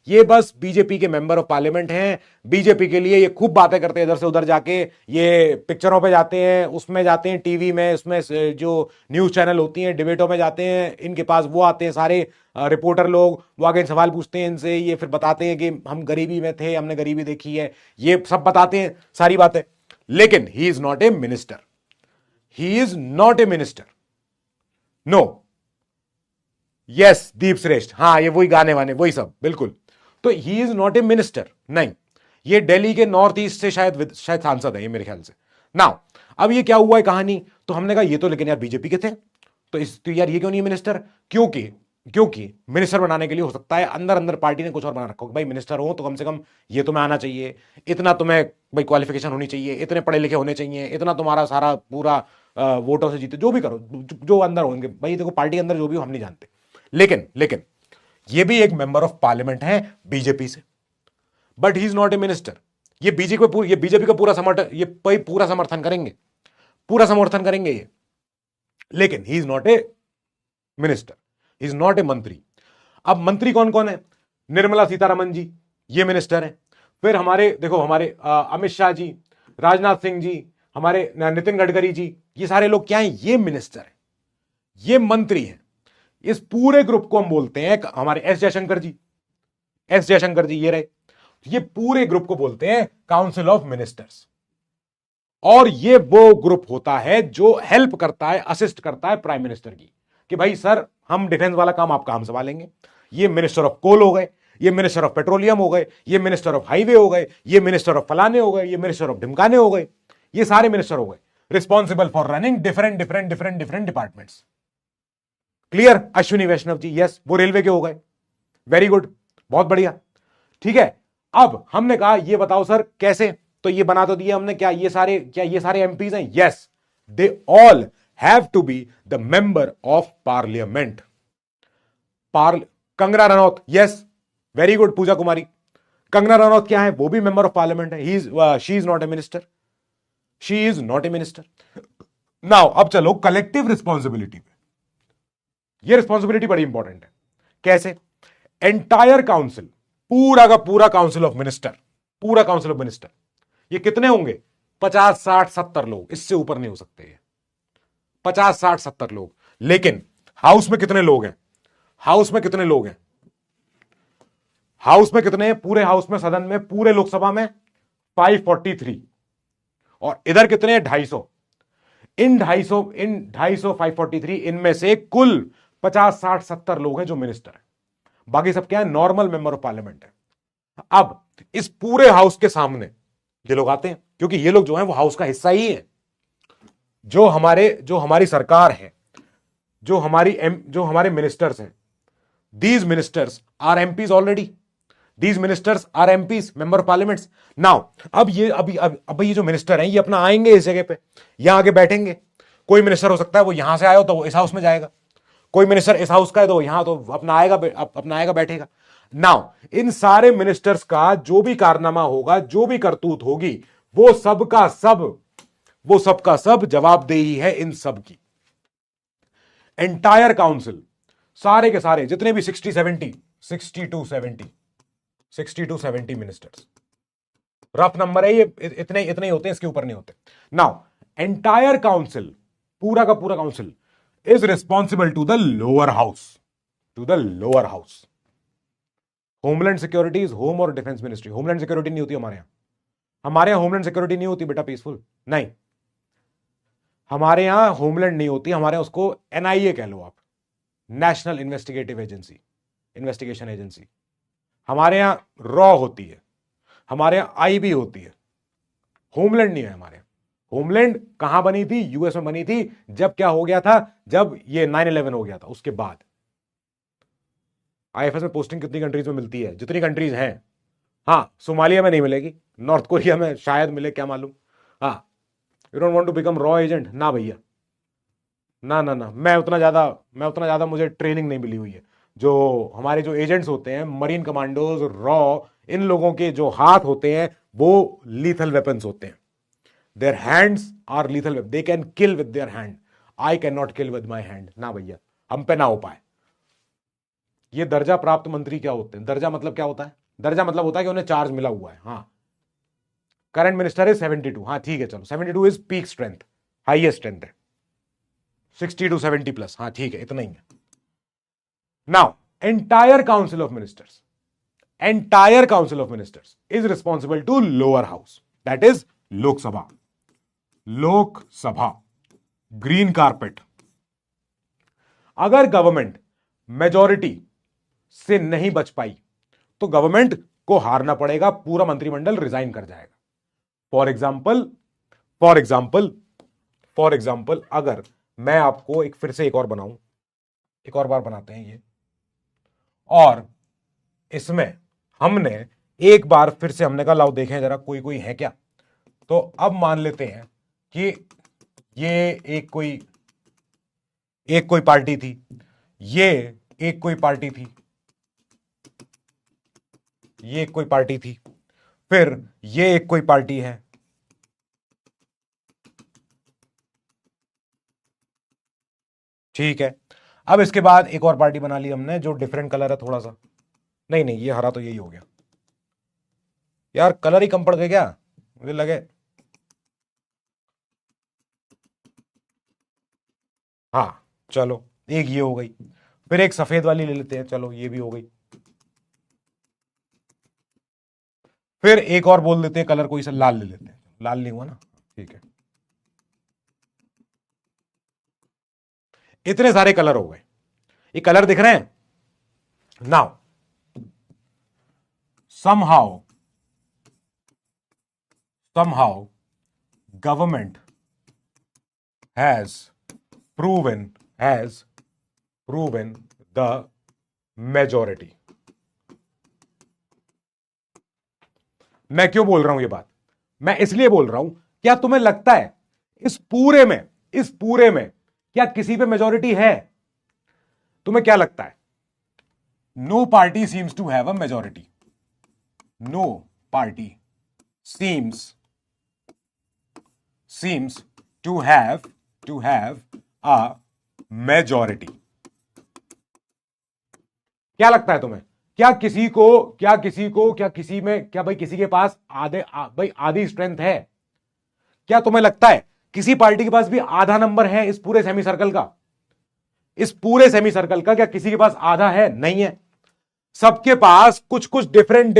ये बस बीजेपी के मेंबर ऑफ पार्लियामेंट हैं। बीजेपी के लिए ये खूब बातें करते हैं, इधर से उधर जाके ये पिक्चरों पे जाते हैं, उसमें जाते हैं, टीवी में, उसमें जो न्यूज चैनल होती हैं, डिबेटों में जाते हैं, इनके पास वो आते हैं सारे रिपोर्टर लोग, वो आगे सवाल पूछते हैं इनसे, ये फिर बताते हैं कि हम गरीबी में थे, हमने गरीबी देखी है, ये सब बताते हैं सारी बातें। लेकिन he is not a minister, he is not a minister, no. Yes, Deep Shrestha, हाँ, ये वही गाने वाने वही सब, बिल्कुल। तो ही इज नॉट ए मिनिस्टर, नहीं। ये दिल्ली के नॉर्थ ईस्ट से शायद सांसद है ये, मेरे ख्याल से। नाउ अब ये क्या हुआ है कहानी, तो हमने कहा ये तो लेकिन यार बीजेपी के थे, तो यार ये क्यों नहीं मिनिस्टर? क्योंकि मिनिस्टर बनाने के लिए हो सकता है अंदर अंदर पार्टी ने कुछ और बना रखा हो, भाई मिनिस्टर हो तो कम से कम ये तुम्हें आना चाहिए, इतना तुम्हें भाई क्वालिफिकेशन होनी चाहिए, इतने पढ़े लिखे होने चाहिए, इतना तुम्हारा सारा पूरा वोटों से जीते, जो भी करो, जो अंदर होंगे भाई, देखो पार्टी अंदर जो भी हो हम नहीं जानते। लेकिन ये भी एक मेंबर ऑफ पार्लियामेंट है बीजेपी से, but he is not a minister. ये बीजेपी का पूरा समर्थन, ये पूरा समर्थन करेंगे, पूरा समर्थन करेंगे ये, लेकिन he is not a minister, he is not ए मंत्री। अब मंत्री कौन कौन है? निर्मला सीतारमन जी, ये मिनिस्टर है। फिर हमारे देखो, हमारे अमित शाह जी, राजनाथ सिंह जी, हमारे नितिन गडकरी जी, ये सारे लोग क्या हैं? ये मिनिस्टर है, ये मंत्री हैं। इस पूरे ग्रुप को हम बोलते हैं, हमारे एस जयशंकर जी ये रहे, ये पूरे ग्रुप को बोलते हैं काउंसिल ऑफ मिनिस्टर्स। और ये वो ग्रुप होता है जो हेल्प करता है, असिस्ट करता है प्राइम मिनिस्टर की, कि भाई सर हम डिफेंस वाला काम आपका हम संभालेंगे। ये मिनिस्टर ऑफ कोल हो गए, ये मिनिस्टर ऑफ पेट्रोलियम हो गए, ये मिनिस्टर ऑफ हाईवे हो गए, ये मिनिस्टर ऑफ फलाने हो गए, ये मिनिस्टर ऑफ ढिमकाने हो गए, ये सारे मिनिस्टर हो गए responsible for running different departments. Clear? Ashwini Vaishnaw ji, yes, वो रेलवे के हो गए। वेरी गुड, बहुत बढ़िया, ठीक है। अब हमने कहा ये बताओ सर कैसे, तो ये बना तो दिया हमने, क्या ये सारे एमपीज हैं? Yes, they all have to be the member of parliament. Kangana Ranaut, yes, very good. Pooja Kumari, Kangana Ranaut क्या है? वो भी मेंबर ऑफ पार्लियामेंट है। She is not a minister, she is not a minister. Now अब चलो कलेक्टिव रिस्पॉन्सिबिलिटी पे। ये रिस्पॉन्सिबिलिटी बड़ी इंपॉर्टेंट है। कैसे? एंटायर काउंसिल, पूरा का पूरा काउंसिल ऑफ मिनिस्टर, पूरा काउंसिल ऑफ मिनिस्टर, ये कितने होंगे? 50, 60, 70 लोग, इससे ऊपर नहीं हो सकते ये। 50, 60, 70 लोग। लेकिन हाउस में कितने लोग हैं? हाउस में कितने लोग हैं? हाउस में कितने हैं? पूरे हाउस में, सदन में, पूरे लोकसभा में 543। और इधर कितने हैं? 250। इन 250 543, इनमें से कुल 50, 60, 70 लोग हैं जो मिनिस्टर हैं। बाकी सब क्या है? नॉर्मल मेंबर ऑफ पार्लियामेंट है। अब इस पूरे हाउस के सामने ये लोग आते हैं, क्योंकि ये लोग जो हैं वो हाउस का हिस्सा ही है। जो हमारी सरकार है, जो हमारे मिनिस्टर्स हैं, these ministers are MPs already, these ministers are MPs, member of parliaments. Now अब ये जो मिनिस्टर हैं ये अपना आएंगे इस जगह पे, यहां आके बैठेंगे। कोई मिनिस्टर हो सकता है वो यहां से आया हो तो वो इस हाउस में जाएगा, कोई मिनिस्टर इस हाउस का है तो यहां तो अपना आएगा बैठेगा। नाउ इन सारे मिनिस्टर्स का जो भी कारनामा होगा, जो भी करतूत होगी, वो सबका सब जवाबदेही है इन सब की। एंटायर काउंसिल, सारे के सारे जितने भी 60 टू 70 मिनिस्टर्स, रफ नंबर है ये, इतने ही होते हैं, इसके ऊपर नहीं होते। नाउ एंटायर काउंसिल, पूरा का पूरा council is responsible to the lower house, homeland security is home और डिफेंस मिनिस्ट्री। होमलैंड सिक्योरिटी नहीं होती हमारे यहां होमलैंड सिक्योरिटी नहीं होती बेटा, पीसफुल नहीं, हमारे यहां होमलैंड नहीं होती, हमारे यहां उसको एनआईए कह लो आप, नेशनल इन्वेस्टिगेशन एजेंसी। हमारे यहां रॉ होती है, हमारे यहां आईबी होती है, होमलैंड नहीं है हमारे यहां। होमलैंड कहां बनी थी? यूएस में बनी थी। जब क्या हो गया था? जब ये 9/11 हो गया था, उसके बाद। आईएफएस में पोस्टिंग कितनी कंट्रीज में मिलती है? जितनी कंट्रीज हैं। हाँ, सोमालिया में नहीं मिलेगी, नॉर्थ कोरिया में शायद मिले, क्या मालूम। हाँ, you don't want to become रॉ एजेंट? ना भैया, ना, मैं उतना ज्यादा मुझे ट्रेनिंग नहीं मिली हुई है। जो हमारे जो एजेंट्स होते हैं, मरीन कमांडोज, रॉ, इन लोगों के जो हाथ होते हैं वो लीथल वेपन्स होते हैं। Their hands are lethal weapon. They can kill with their hand. I cannot kill with my hand. ना भैया, हम पे ना हो पाए। ये दर्जा प्राप्त मंत्री क्या होते हैं? दर्जा मतलब क्या होता है? दर्जा मतलब होता है कि उन्हें चार्ज मिला हुआ है। हाँ, करंट मिनिस्टर इज 72। हाँ ठीक है, चलो 72 is peak strength, highest strength है 60 to 70 प्लस। हाँ ठीक है, इतना ही है। Now entire council of ministers, entire council of ministers is responsible to lower house, that is Lok Sabha. Lok Sabha, green carpet. अगर गवर्नमेंट मेजॉरिटी से नहीं बच पाई तो गवर्नमेंट को हारना पड़ेगा, पूरा मंत्रिमंडल रिजाइन कर जाएगा। For example, for example, for example, अगर मैं आपको एक फिर से एक और बनाऊं, एक और बार बनाते हैं ये, और इसमें हमने एक बार फिर से हमने कहा लाओ देखें जरा कोई कोई है क्या। तो अब मान लेते हैं कि ये एक कोई पार्टी थी, ये एक कोई पार्टी थी, ये एक कोई पार्टी थी, फिर ये एक कोई पार्टी है, ठीक है। अब इसके बाद एक और पार्टी बना ली हमने जो डिफरेंट कलर है थोड़ा सा। नहीं नहीं, ये हरा तो यही हो गया यार, कलर ही कम पड़ गए क्या मुझे लगे। हाँ चलो, एक ये हो गई, फिर एक सफेद वाली ले लेते हैं, चलो ये भी हो गई। फिर एक और बोल देते हैं कलर, कोई सा लाल ले लेते हैं, लाल नहीं हुआ ना, ठीक है। इतने सारे कलर हो गए, ये कलर दिख रहे हैं। Now somehow government has proven the majority। मैं क्यों बोल रहा हूं ये बात? मैं इसलिए बोल रहा हूं, क्या तुम्हें लगता है इस पूरे में क्या किसी पे मेजॉरिटी है? तुम्हें क्या लगता है? No party seems to have a majority, no party seems to have a majority। क्या लगता है तुम्हें? क्या किसी के पास आधी स्ट्रेंथ है? क्या तुम्हें लगता है किसी पार्टी के पास भी आधा नंबर है इस पूरे सेमी सर्कल का? क्या किसी के पास आधा है? नहीं है। सबके पास कुछ कुछ डिफरेंट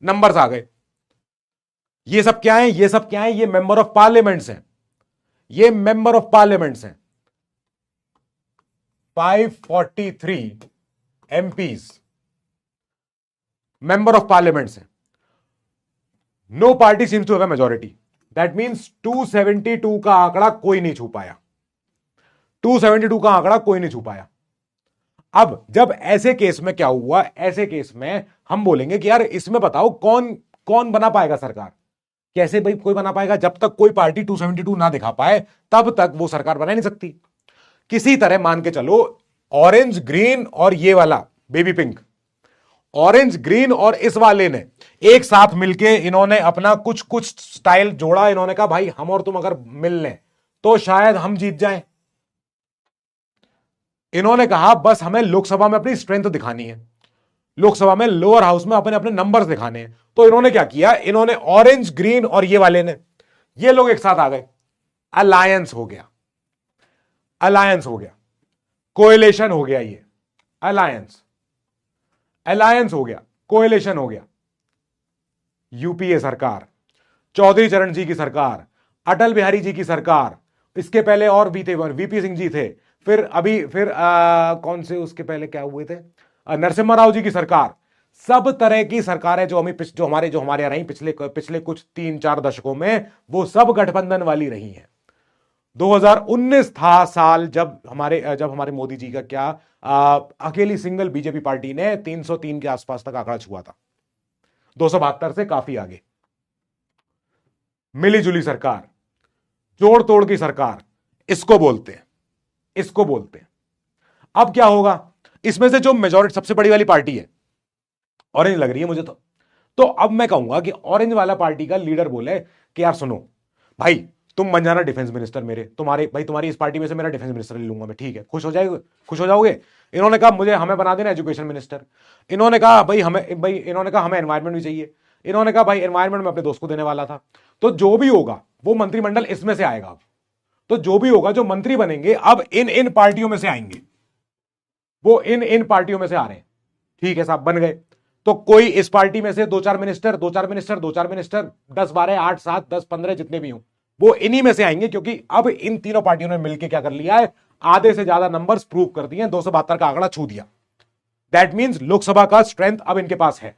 नंबर्स आ गए। ये सब क्या है? ये मेंबर ऑफ पार्लियामेंट्स हैं, 543 एमपीज मेंबर ऑफ पार्लियामेंट्स हैं। No party seems to have a majority, that means 272 का आंकड़ा कोई नहीं छू पाया, 272 का आंकड़ा कोई नहीं छू पाया। अब जब ऐसे केस में क्या हुआ? ऐसे केस में हम बोलेंगे कि यार इसमें बताओ कौन बना पाएगा सरकार? कैसे भाई कोई बना पाएगा? जब तक कोई पार्टी 272 ना दिखा पाए तब तक वो सरकार बना नहीं सकती। किसी तरह मान के चलो, ऑरेंज ग्रीन और ये वाला बेबी पिंक, ऑरेंज ग्रीन और इस वाले ने एक साथ मिलके इन्होंने अपना कुछ कुछ स्टाइल जोड़ा। इन्होंने कहा भाई हम और तुम अगर मिल लें तो शायद हम जीत जाएं। इन्होंने कहा बस हमें लोकसभा में अपनी स्ट्रेंथ दिखानी है, लोकसभा में लोअर हाउस में अपने अपने नंबर्स दिखाने हैं। तो इन्होंने क्या किया? इन्होंने ऑरेंज ग्रीन और ये वाले ने, ये लोग एक साथ आ गए, अलायंस हो गया, कोएलिशन हो गया, ये अलायंस हो गया, कोएलिशन हो गया। यूपीए सरकार, चौधरी चरण जी की सरकार, अटल बिहारी जी की सरकार, इसके पहले और भी थे, वीपी सिंह जी थे, फिर कौन से उसके पहले क्या हुए थे, नरसिम्हा राव जी की सरकार। सब तरह की सरकारें जो हमारे यहाँ रही पिछले कुछ 3-4 दशकों में, वो सब गठबंधन वाली रही हैं। 2019 था साल जब हमारे मोदी जी का अकेली सिंगल बीजेपी पार्टी ने 303 के आसपास तक आंकड़ा छुआ था, 272 से काफी आगे। मिलीजुली सरकार, जोड़ तोड़ की सरकार, इसको बोलते हैं। अब क्या होगा? इसमें से जो मेजॉरिटी सबसे बड़ी वाली पार्टी है, ऑरेंज लग रही है मुझे तो अब मैं कहूंगा कि ऑरेंज वाला पार्टी का लीडर बोले कि यार सुनो भाई, तुम बन जाना डिफेंस मिनिस्टर मेरे, तुम्हारे भाई तुम्हारी इस पार्टी में से मेरा डिफेंस मिनिस्टर ले लूंगा मैं, ठीक है, खुश हो जाएगा, खुश हो जाओगे। इन्होंने कहा मुझे हमें बना देना एजुकेशन मिनिस्टर, इन्होंने कहा भाई इन्होंने कहा हमें एनवायरमेंट भी चाहिए, इन्होंने कहा भाई एनवायरमेंट में अपने दोस्त को देने वाला था। तो जो भी होगा वो मंत्रिमंडल इसमें से आएगा। तो जो भी होगा, जो मंत्री बनेंगे अब इन इन पार्टियों में से आएंगे, वो इन इन पार्टियों में से आ रहे हैं, ठीक है साहब, बन गए। तो कोई इस पार्टी में से 2-4 मिनिस्टर, 2-4 मिनिस्टर, 2-4 मिनिस्टर, 10-12, 8-7, 10-15 जितने भी हों, वो इन्हीं में से आएंगे, क्योंकि अब इन तीनों पार्टियों ने मिलकर क्या कर लिया है, आधे से ज्यादा नंबर्स प्रूव कर दिए, 272 का आंकड़ा छू दिया। दैट मींस लोकसभा का स्ट्रेंथ अब इनके पास है।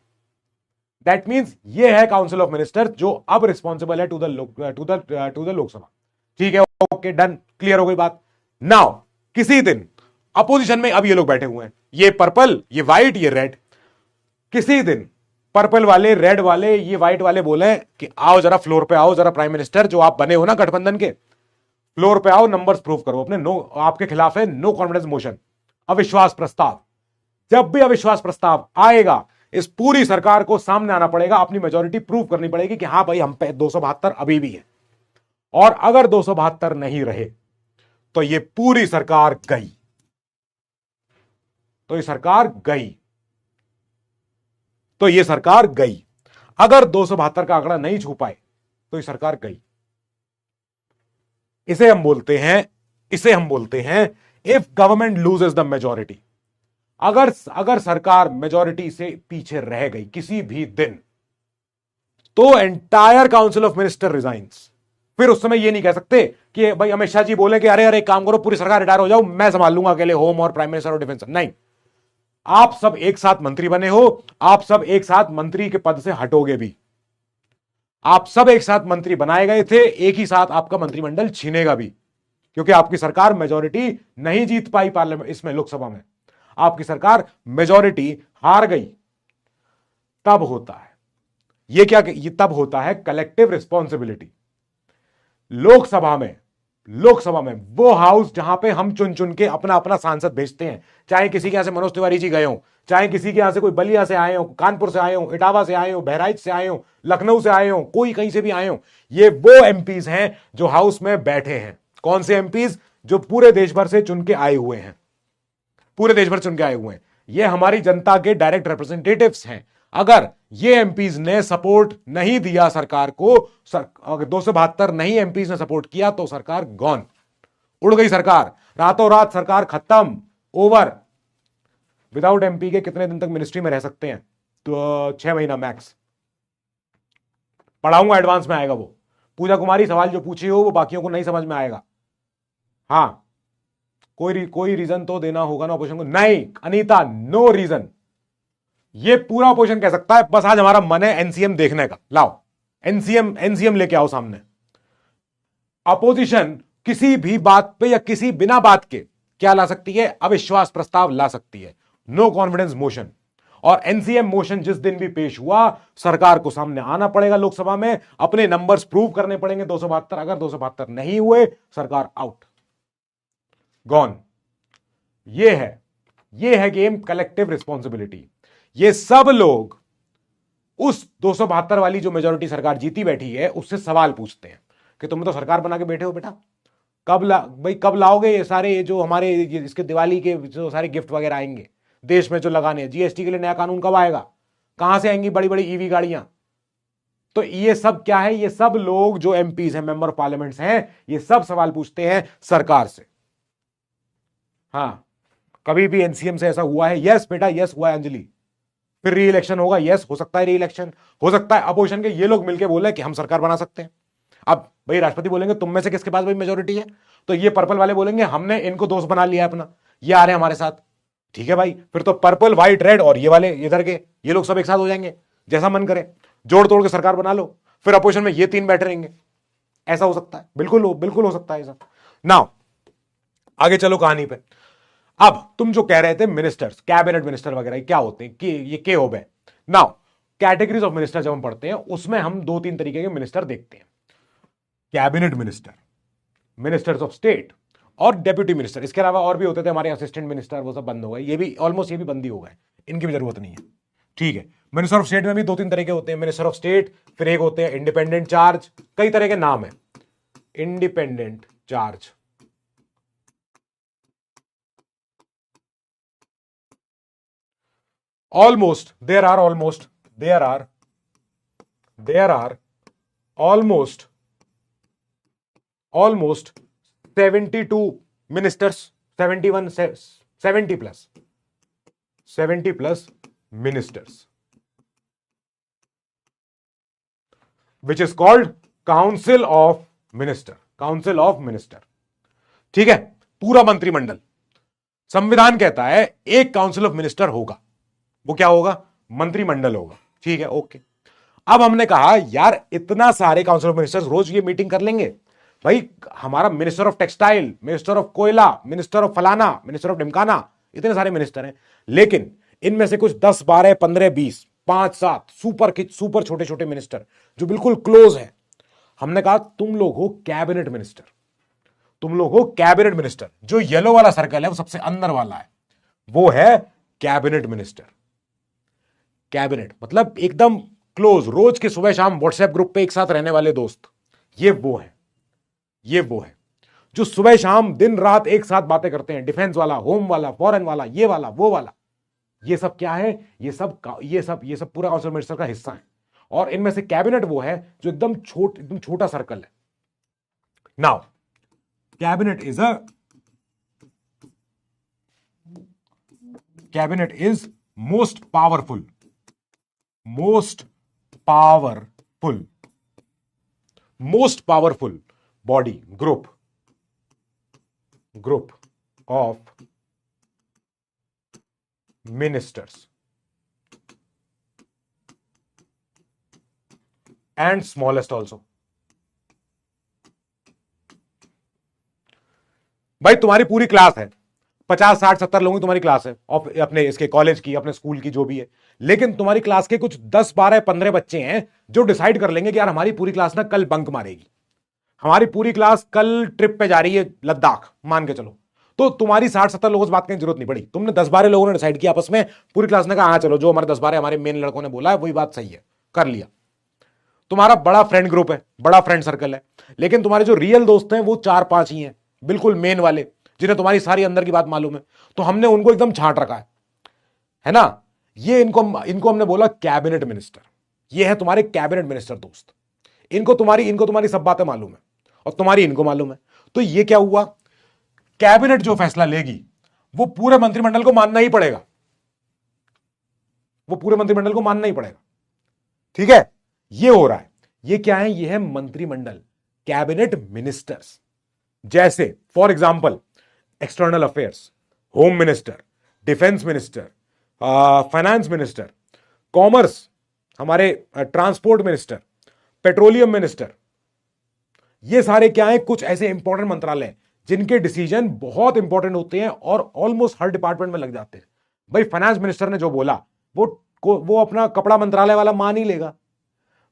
दैट मींस ये है काउंसिल ऑफ मिनिस्टर जो अब रिस्पॉन्सिबल है टू द लोकसभा। ठीक है, ओके, डन, क्लियर हो गई बात। नाउ किसी दिन अपोजिशन में अब ये लोग बैठे हुए हैं, ये पर्पल, ये व्हाइट, ये रेड। किसी दिन पर्पल वाले, रेड वाले, ये व्हाइट वाले बोले कि आओ जरा फ्लोर पे आओ, जरा प्राइम मिनिस्टर जो आप बने हो ना गठबंधन के, फ्लोर पे आओ, नंबर्स प्रूव करो अपने। नो, आपके खिलाफ है नो कॉन्फिडेंस मोशन, अविश्वास प्रस्ताव। जब भी अविश्वास प्रस्ताव आएगा, इस पूरी सरकार को सामने आना पड़ेगा, अपनी मेजोरिटी प्रूव करनी पड़ेगी कि हां भाई हम पे 272 अभी भी है। और अगर 272 नहीं रहे तो ये पूरी सरकार गई, तो ये सरकार गई, तो ये सरकार गई। अगर 272 का आंकड़ा नहीं छू पाए तो ये सरकार गई। इसे हम बोलते हैं if government loses the majority. अगर सरकार मेजोरिटी से पीछे रह गई किसी भी दिन, तो entire council of minister resigns. फिर उस समय ये नहीं कह सकते कि भाई अमित शाह जी बोले कि अरे अरे काम करो, पूरी सरकार रिटायर हो जाओ, मैं संभाल लूंगा अकेले होम और प्राइम मिनिस्टर और डिफेंस। नहीं, आप सब एक साथ मंत्री बने हो, आप सब एक साथ मंत्री के पद से हटोगे भी, आप सब एक साथ मंत्री बनाए गए थे, एक ही साथ आपका मंत्रिमंडल छीनेगा भी, क्योंकि आपकी सरकार मेजोरिटी नहीं जीत पाई पार्लियामेंट, इसमें लोकसभा में आपकी सरकार मेजोरिटी हार गई। तब होता है ये तब होता है कलेक्टिव रिस्पॉन्सिबिलिटी। लोकसभा में वो हाउस जहां पे हम चुन चुन के अपना अपना सांसद भेजते हैं, चाहे किसी के यहां से मनोज तिवारी जी गए हो, चाहे किसी के यहां से कोई बलिया से आए हो, कानपुर से आए हो, इटावा से आए हो, बहराइच से आए हो, लखनऊ से आए हो, कोई कहीं से भी आए हो, ये वो एमपीज हैं जो हाउस में बैठे हैं। कौन से एमपीज? जो पूरे देश भर से चुन के आए हुए हैं, पूरे देश भर चुन के आए हुए हैं, ये हमारी जनता के डायरेक्ट रिप्रेजेंटेटिव्स हैं। अगर ये एमपीज ने सपोर्ट नहीं दिया सरकार को, अगर 272 नहीं एमपीज ने सपोर्ट किया, तो सरकार गॉन, उड़ गई सरकार, रातों रात सरकार खत्म, ओवर। विदाउट एमपी के कितने दिन तक मिनिस्ट्री में रह सकते हैं? तो 6 महीना मैक्स। पढ़ाऊंगा, एडवांस में आएगा वो। पूजा कुमारी सवाल जो पूछी हो वो बाकियों को नहीं समझ में आएगा। हां, कोई रीजन तो देना होगा ना ऑपोजिशन को। नहीं अनीता, नो रीजन। ये पूरा ऑपोजिशन कह सकता है बस आज हमारा मन है एनसीएम देखने का, लाओ एनसीएम लेके आओ सामने। अपोजिशन किसी भी बात पे या किसी बिना बात के क्या ला सकती है? अविश्वास प्रस्ताव ला सकती है, नो कॉन्फिडेंस मोशन। और एनसीएम मोशन जिस दिन भी पेश हुआ, सरकार को सामने आना पड़ेगा लोकसभा में, अपने नंबर्स प्रूव करने पड़ेंगे 272। अगर 272 नहीं हुए, सरकार आउट, गॉन। ये है गेम कलेक्टिव रिस्पॉन्सिबिलिटी। ये सब लोग उस 272 वाली जो मेजोरिटी सरकार जीती बैठी है उससे सवाल पूछते हैं कि तुम तो सरकार बना के बैठे हो बेटा, कब लाओगे ये सारे, ये जो हमारे इसके दिवाली के जो सारे गिफ्ट वगैरह आएंगे देश में जो लगाने हैं, जीएसटी के लिए नया कानून कब आएगा, कहां से आएंगी बड़ी बड़ी ईवी गाड़ियां? तो ये सब क्या है? ये सब लोग जो एमपीज हैं, मेंबर ऑफ पार्लियामेंट्स हैं, ये सब सवाल पूछते हैं सरकार से। हां, कभी भी एनसीएम से ऐसा हुआ है? यस बेटा, यस हुआ है अंजलि। फिर री इलेक्शन होगा? यस, हो सकता है री इलेक्शन, हो सकता है अपोजिशन के ये लोग मिलकर बोले कि हम सरकार बना सकते हैं। अब भाई राष्ट्रपति बोलेंगे तुम में से किसके पास भाई मेजोरिटी है, तो ये पर्पल वाले बोलेंगे हमने इनको दोस्त बना लिया है अपना, ये आ रहे हैं हमारे साथ। ठीक है भाई, फिर तो पर्पल, व्हाइट, रेड और ये वाले इधर के ये लोग सब एक साथ हो जाएंगे, जैसा मन करे जोड़ तोड़ के सरकार बना लो, फिर अपोजिशन में ये 3 बैठे रहेंगे। ऐसा हो सकता है, बिल्कुल हो सकता है ऐसा। नाउ आगे चलो कहानी पे। अब तुम जो कह रहे थे मिनिस्टर्स, कैबिनेट मिनिस्टर वगैरह क्या होते हैं कि ये के हो गए। नाउ कैटेगरीज ऑफ मिनिस्टर जब हम पढ़ते हैं उसमें हम 2-3 तरीके के मिनिस्टर देखते हैं। Cabinet minister, ministers of state और डेप्यूटी मिनिस्टर। इसके अलावा और भी होते थे हमारे असिस्टेंट मिनिस्टर, वो सब बंद हो गए, ये भी ऑलमोस्ट, ये भी बंद ही हो गए, इनकी भी जरूरत नहीं है। ठीक है, मिनिस्टर ऑफ स्टेट में भी 2-3 तरह के होते हैं। मिनिस्टर ऑफ स्टेट, फिर एक होते हैं इंडिपेंडेंट चार्ज, कई तरह के नाम है। independent charge. There are almost 72 ministers, 70 plus ministers, which is called Council of Minister. ठीक है, पूरा मंत्रिमंडल। संविधान कहता है एक काउंसिल ऑफ मिनिस्टर होगा, वो क्या होगा? मंत्रिमंडल होगा। ठीक है, ओके। अब हमने कहा यार इतना सारे काउंसिल ऑफ मिनिस्टर्स रोज ये मीटिंग कर लेंगे भाई? हमारा minister of textile, minister of कोयला, मिनिस्टर ऑफ फलाना, मिनिस्टर ऑफ ढिमकाना, इतने सारे मिनिस्टर हैं, लेकिन इनमें से कुछ 10, 12, 15, 20, 5, 7 सुपर छोटे छोटे मिनिस्टर जो बिल्कुल क्लोज हैं, हमने कहा तुम लोग हो कैबिनेट मिनिस्टर। जो येलो वाला सर्कल है वो सबसे अंदर वाला है, वो है कैबिनेट मिनिस्टर। कैबिनेट मतलब एकदम क्लोज, रोज के सुबह शाम व्हाट्सएप ग्रुप पे एक साथ रहने वाले दोस्त, ये वो है जो सुबह शाम दिन रात एक साथ बातें करते हैं। डिफेंस वाला, होम वाला, फॉरेन वाला, ये वाला, वो वाला, ये सब क्या है? ये सब पूरा काउंसिल मिनिस्टर का हिस्सा है। और इनमें से कैबिनेट वो है जो एकदम छोटा सर्कल है। Now cabinet is most powerful body, group of ministers and smallest also. भाई तुम्हारी पूरी क्लास है, 50, 60, 70 लोगों की तुम्हारी क्लास है, अपने इसके कॉलेज की, अपने स्कूल की, जो भी है, लेकिन तुम्हारी क्लास के कुछ 10, 12, 15 बच्चे हैं जो डिसाइड कर लेंगे कि यार हमारी पूरी क्लास ना कल बंक मारेगी, हमारी पूरी क्लास कल ट्रिप पे जा रही है लद्दाख, मान के चलो। तो तुम्हारी 60, 70 लोगों से बात करने की जरूरत नहीं पड़ी, तुमने 10, 12 लोगों ने डिसाइड किया आपस में, पूरी क्लास ने कहा हाँ चलो जो हमारे 10, 12 हमारे मेन लड़कों ने बोला है वही बात सही है, कर लिया। तुम्हारा बड़ा फ्रेंड ग्रुप है, बड़ा फ्रेंड सर्कल है, लेकिन तुम्हारे जो रियल दोस्त हैं वो 4-5 ही हैं, बिल्कुल मेन वाले, जिन्हें तुम्हारी सारी अंदर की बात मालूम है। तो हमने उनको एकदम छांट रखा है ना? ये इनको हमने बोला कैबिनेट मिनिस्टर। ये है तुम्हारे कैबिनेट मिनिस्टर दोस्त। इनको तुम्हारी सब बातें मालूम है और तुम्हारी इनको मालूम है। तो ये क्या हुआ? कैबिनेट जो फैसला लेगी वो पूरे मंत्रिमंडल को मानना ही पड़ेगा, ठीक है? ये हो रहा है। ये क्या है? ये है मंत्रिमंडल, कैबिनेट मिनिस्टर्स। जैसे for example external affairs, home minister, defence minister, finance minister, commerce, हमारे ट्रांसपोर्ट मिनिस्टर, पेट्रोलियम मिनिस्टर, ये सारे क्या है? कुछ ऐसे इंपॉर्टेंट मंत्रालय हैं जिनके डिसीजन बहुत इंपॉर्टेंट होते हैं और ऑलमोस्ट हर डिपार्टमेंट में लग जाते हैं। भाई फाइनेंस मिनिस्टर ने जो बोला वो अपना कपड़ा मंत्रालय वाला मान ही लेगा,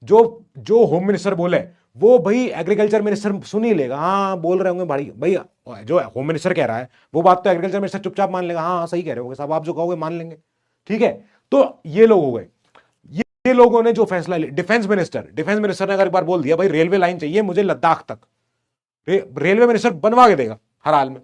जो होम मिनिस्टर बोले वो भाई एग्रीकल्चर मिनिस्टर सुन ही लेगा, हाँ बोल रहे होंगे भाई जो होम मिनिस्टर कह रहा है वो बात तो एग्रीकल्चर मिनिस्टर चुपचाप मान लेगा, हाँ सही कह रहे होगे साहब, आप जो कहोगे मान लेंगे, ठीक है? तो ये लोग हो गए। ये लोगों ने जो फैसला लिया। डिफेंस मिनिस्टर ने अगर एक बार बोल दिया भाई रेलवे लाइन चाहिए मुझे लद्दाख तक, रेलवे मिनिस्टर बनवा के देगा हर हाल में।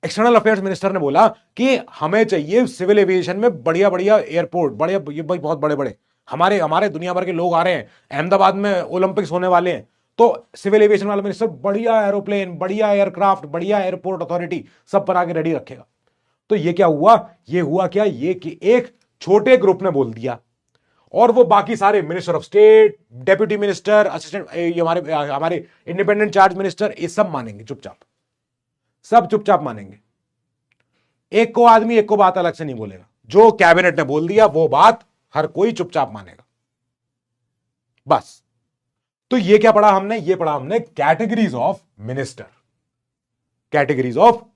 एक्सटर्नल अफेयर्स मिनिस्टर ने बोला कि हमें चाहिए सिविल एविएशन में बढ़िया एयरपोर्ट, ये भाई बहुत बड़े हमारे दुनिया भर के लोग आ रहे हैं, अहमदाबाद में ओलंपिक्स होने वाले हैं, तो सिविल एविएशन वाला मिनिस्टर बढ़िया एरोप्लेन, बढ़िया एयरक्राफ्ट, बढ़िया एयरपोर्ट अथॉरिटी सब बना के रेडी रखेगा। तो ये क्या हुआ? ये हुआ क्या? ये कि एक छोटे ग्रुप ने बोल दिया और वो बाकी सारे minister of state, deputy minister, assistant, हमारे इंडिपेंडेंट चार्ज मिनिस्टर, ये सब मानेंगे चुपचाप मानेंगे। एक को बात अलग से नहीं बोलेगा, जो कैबिनेट ने बोल दिया वो बात हर कोई चुपचाप मानेगा, बस। तो ये क्या पढ़ा हमने? ये पढ़ा हमने कैटेगरीज ऑफ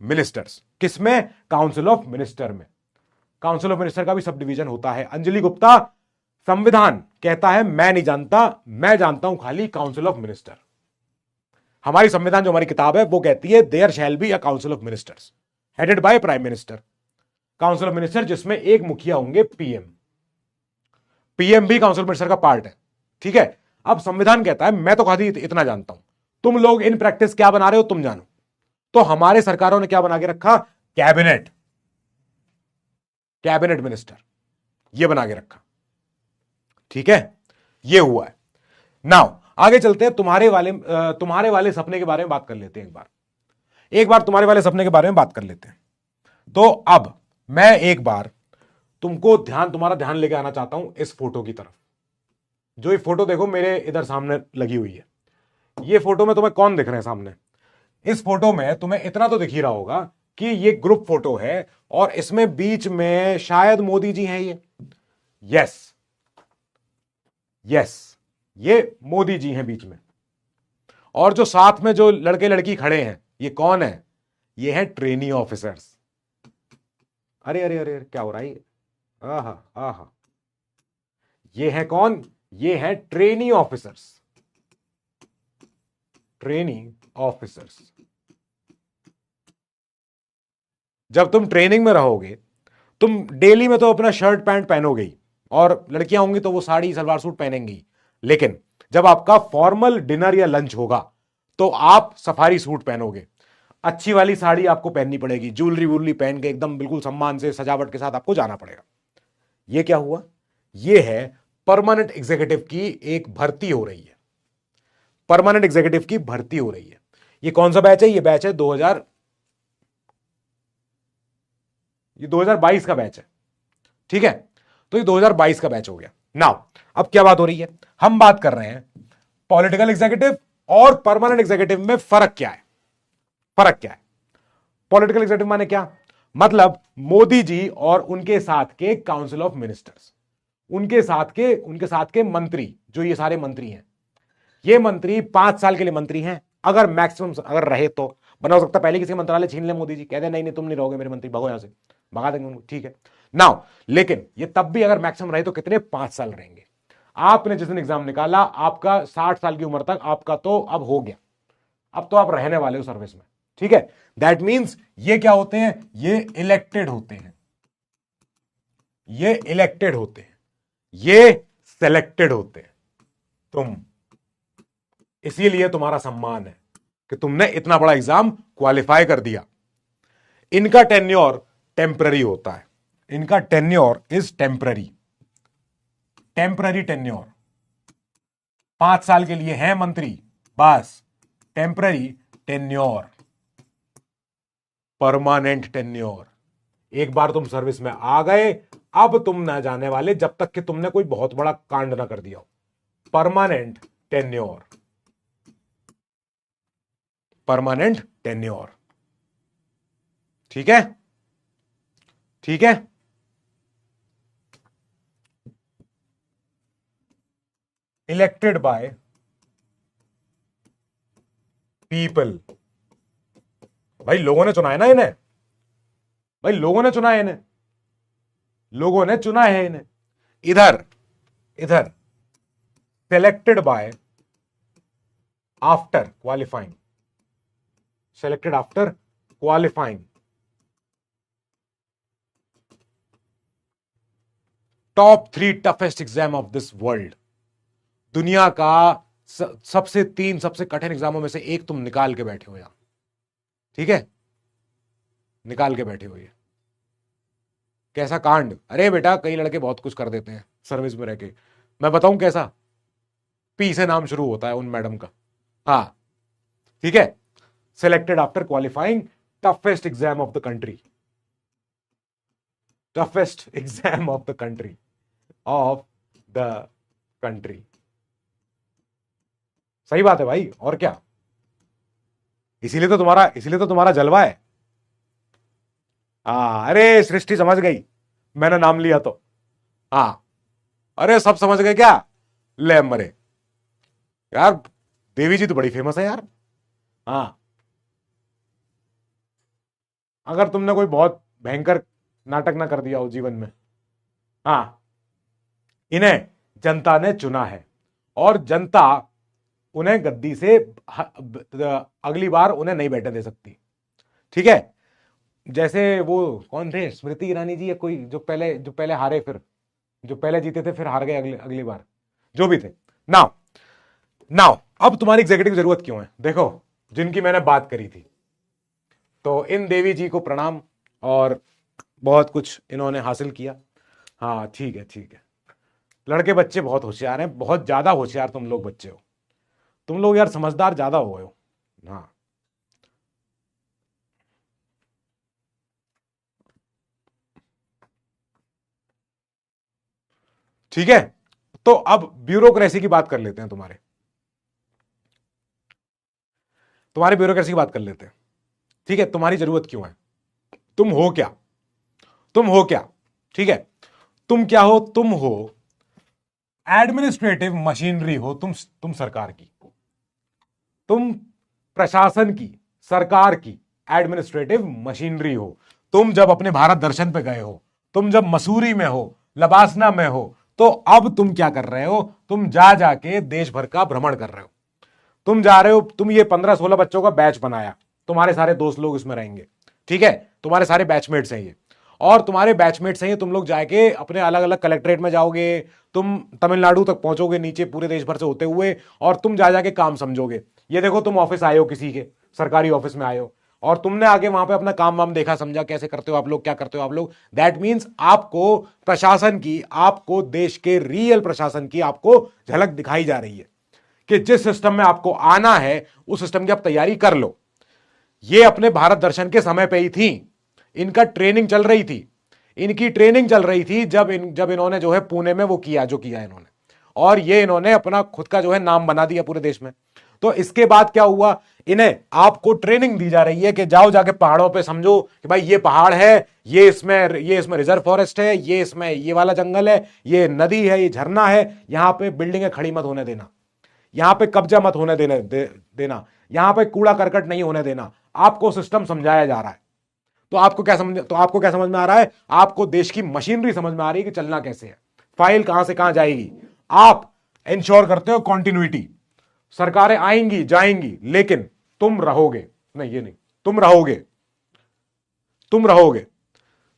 मिनिस्टर्स। किसमें? काउंसिल ऑफ मिनिस्टर में। काउंसिल ऑफ मिनिस्टर का भी सब डिवीजन होता है। अंजलि गुप्ता, संविधान कहता है मैं नहीं जानता, मैं जानता हूं खाली काउंसिल ऑफ मिनिस्टर। हमारी संविधान जो हमारी किताब है वो कहती है there shall be a council of ministers headed by prime minister. Council of minister जिसमें एक मुखिया होंगे, पीएम भी काउंसिल ऑफ मिनिस्टर का पार्ट है, ठीक है? अब संविधान कहता है मैं तो खाली इतना जानता हूं, तुम लोग इन प्रैक्टिस क्या बना रहे हो तुम जानो। तो हमारे सरकारों ने क्या बना के रखा, कैबिनेट, कैबिनेट मिनिस्टर ये बना के रखा। ठीक है, ये हुआ है। नाउ आगे चलते हैं, तुम्हारे वाले सपने के बारे में बात कर लेते हैं। एक बार तुम्हारे वाले सपने के बारे में बात कर लेते हैं। तो अब मैं एक बार तुम्हारा ध्यान लेके आना चाहता हूं इस फोटो की तरफ। जो ये फोटो देखो मेरे इधर सामने लगी हुई है, ये फोटो में तुम्हें कौन दिख रहे हैं सामने? इस फोटो में तुम्हें इतना तो दिख ही रहा होगा कि ये ग्रुप फोटो है और इसमें बीच में शायद मोदी जी हैं। ये यस यस, ये मोदी जी हैं बीच में। और जो साथ में जो लड़के लड़की खड़े हैं ये कौन है? ये है ट्रेनी ऑफिसर्स। अरे अरे अरे क्या हो रहा है? आहा आहा, ये है कौन? ये है ट्रेनी ऑफिसर्स, ट्रेनी ऑफिसर्स। जब तुम ट्रेनिंग में रहोगे, तुम डेली में तो अपना शर्ट पैंट पहनोगे ही, और लड़कियां होंगी तो वो साड़ी सलवार सूट पहनेंगी, लेकिन जब आपका फॉर्मल डिनर या लंच होगा तो आप सफारी सूट पहनोगे। अच्छी वाली साड़ी आपको पहननी पड़ेगी, ज्वेलरी वुलरी पहन के एकदम बिल्कुल सम्मान से सजावट के साथ आपको जाना पड़ेगा। ये क्या हुआ? ये है परमानेंट एग्जीक्यूटिव की एक भर्ती हो रही है, परमानेंट एग्जीक्यूटिव की भर्ती हो रही है। ये कौन सा बैच है? ये बैच है 2022 का बैच है। ठीक है, तो ये 2022 का बैच हो गया। नाउ अब क्या बात हो रही है? हम बात कर रहे हैं पॉलिटिकल एग्जीक्यूटिव और परमानेंट एग्जीक्यूटिव में फर्क क्या है। फर्क क्या है? पॉलिटिकल एग्जीक्यूटिव माने क्या? मतलब मोदी जी और उनके साथ के काउंसिल ऑफ मिनिस्टर्स, उनके साथ के मंत्री, जो ये सारे मंत्री हैं, ये मंत्री 5 साल के लिए मंत्री हैं। अगर मैक्सिमम अगर रहे तो बना हो सकता पहले किसी मंत्रालय छीन ले मोदी जी, कह दे नहीं नहीं तुम नहीं रहोगे मेरे मंत्री, भगो यहां से, भगा देंगे उनको। ठीक है नाउ, लेकिन ये तब भी अगर मैक्सिमम रहे तो कितने? 5 साल रहेंगे। आपने जिस दिन एग्जाम निकाला, आपका 60 साल की उम्र तक आपका तो अब हो गया, अब तो आप रहने वाले हो सर्विस में। ठीक है, दैट मींस ये क्या होते हैं? ये इलेक्टेड होते हैं, ये इलेक्टेड होते हैं, ये सेलेक्टेड होते हैं। तुम, इसीलिए तुम्हारा सम्मान है कि तुमने इतना बड़ा एग्जाम क्वालिफाई कर दिया। इनका टेन्योर टेम्पररी होता है, इनका tenure is temporary, temporary tenure. 5 साल के लिए है मंत्री, बस टेम्पररी टेन्योर। परमानेंट टेन्योर, एक बार तुम सर्विस में आ गए, अब तुम ना जाने वाले जब तक कि तुमने कोई बहुत बड़ा कांड ना कर दिया हो। Permanent tenure, permanent tenure. ठीक है, ठीक है। इलेक्टेड बाय पीपल, भाई लोगों ने चुना है ना इन्हें, भाई लोगों ने चुना है इन्हें, लोगों ने चुना है इन्हें। इधर इधर selected bye after qualifying, selected after qualifying. Top 3 toughest exam of this world, दुनिया का सबसे कठिन एग्जामों में से एक तुम निकाल के बैठे हो यहां। ठीक है, निकाल के बैठे हो। ये कैसा कांड? अरे बेटा कई लड़के बहुत कुछ कर देते हैं सर्विस में रह के, मैं बताऊं कैसा? पी से नाम शुरू होता है उन मैडम का। हाँ ठीक है, selected after qualifying, toughest exam of the country, toughest exam of the country, of the country. सही बात है भाई, और क्या? इसीलिए तो तुम्हारा जलवा है। हाँ, अरे सृष्टि समझ गई, मैंने नाम लिया तो। हाँ, अरे सब समझ गए क्या? ले मरे यार, देवी जी तो बड़ी फेमस है यार। हाँ, अगर तुमने कोई बहुत भयंकर नाटक ना कर दिया हो जीवन में। हाँ, इन्हें जनता ने चुना है और जनता उन्हें गद्दी से अगली बार उन्हें नहीं बैठने दे सकती। ठीक है, जैसे वो कौन थे, स्मृति ईरानी जी या कोई, जो पहले हारे, फिर जो पहले जीते थे फिर हार गए अगली बार, जो भी थे। नाउ नाउ अब तुम्हारी एग्जीक्यूटिव की जरूरत क्यों है? देखो, जिनकी मैंने बात करी थी, तो इन देवी जी को प्रणाम, और बहुत कुछ इन्होंने हासिल किया। हाँ ठीक है, ठीक है। लड़के बच्चे बहुत होशियार हैं, बहुत ज्यादा होशियार तुम लोग बच्चे हो। तुम लोग यार समझदार ज्यादा हो गए हो। हाँ ठीक है। तो अब ब्यूरोक्रेसी की बात कर लेते हैं, तुम्हारे तुम्हारे ब्यूरोक्रेसी की बात कर लेते हैं। ठीक है, तुम्हारी जरूरत क्यों है? तुम हो क्या? तुम हो क्या? ठीक है, तुम क्या हो? तुम हो एडमिनिस्ट्रेटिव मशीनरी हो, तुम सरकार की, तुम प्रशासन की, सरकार की एडमिनिस्ट्रेटिव मशीनरी हो। तुम जब अपने भारत दर्शन पे गए हो, तुम जब मसूरी में हो, लबासना में हो, तो अब तुम क्या कर रहे हो? तुम जा जाके देश भर का भ्रमण कर रहे हो। तुम जा रहे हो, तुम ये 15-16 बच्चों का बैच बनाया, तुम्हारे सारे दोस्त लोग इसमें रहेंगे। ठीक है, तुम्हारे सारे बैचमेट्स हैं ये, और तुम्हारे बैचमेट्स हैं ये, तुम लोग जाके अपने अलग अलग कलेक्ट्रेट में जाओगे, तुम तमिलनाडु तक पहुंचोगे नीचे पूरे देश भर से होते हुए, और तुम जा जाके काम समझोगे। ये देखो, तुम ऑफिस आए हो, किसी के सरकारी ऑफिस में आए हो, और तुमने आगे वहां पे अपना काम वाम देखा, समझा कैसे करते हो आप लोग, क्या करते हो आप लोग। दैट मीन्स आपको प्रशासन की, आपको देश के रियल प्रशासन की आपको झलक दिखाई जा रही है कि जिस सिस्टम में आपको आना है उस सिस्टम की आप तैयारी कर लो। ये अपने भारत दर्शन के समय पे ही थी, इनका ट्रेनिंग चल रही थी, इनकी ट्रेनिंग चल रही थी जब इन्होंने जो है पुणे में वो किया जो किया इन्होंने, और ये इन्होंने अपना खुद का जो है नाम बना दिया पूरे देश में। तो इसके बाद क्या हुआ? इन्हें आपको ट्रेनिंग दी जा रही है कि जाओ जाके पहाड़ों पे समझो कि भाई ये पहाड़ है, ये इसमें रिजर्व फॉरेस्ट है, ये इसमें ये वाला जंगल है, ये नदी है, ये झरना है, यहां पे बिल्डिंगें खड़ी मत होने देना, यहां पे कब्जा मत होने देना, यहां पे कूड़ा करकट नहीं होने देना। आपको सिस्टम समझाया जा रहा है। तो आपको क्या समझ में आ रहा है? आपको देश की मशीनरी समझ में आ रही है कि चलना कैसे है, फाइल कहां से कहां जाएगी। आप इंश्योर करते हो कॉन्टिन्यूटी, सरकारें आएंगी जाएंगी, लेकिन तुम रहोगे। नहीं, ये नहीं, तुम रहोगे, तुम रहोगे।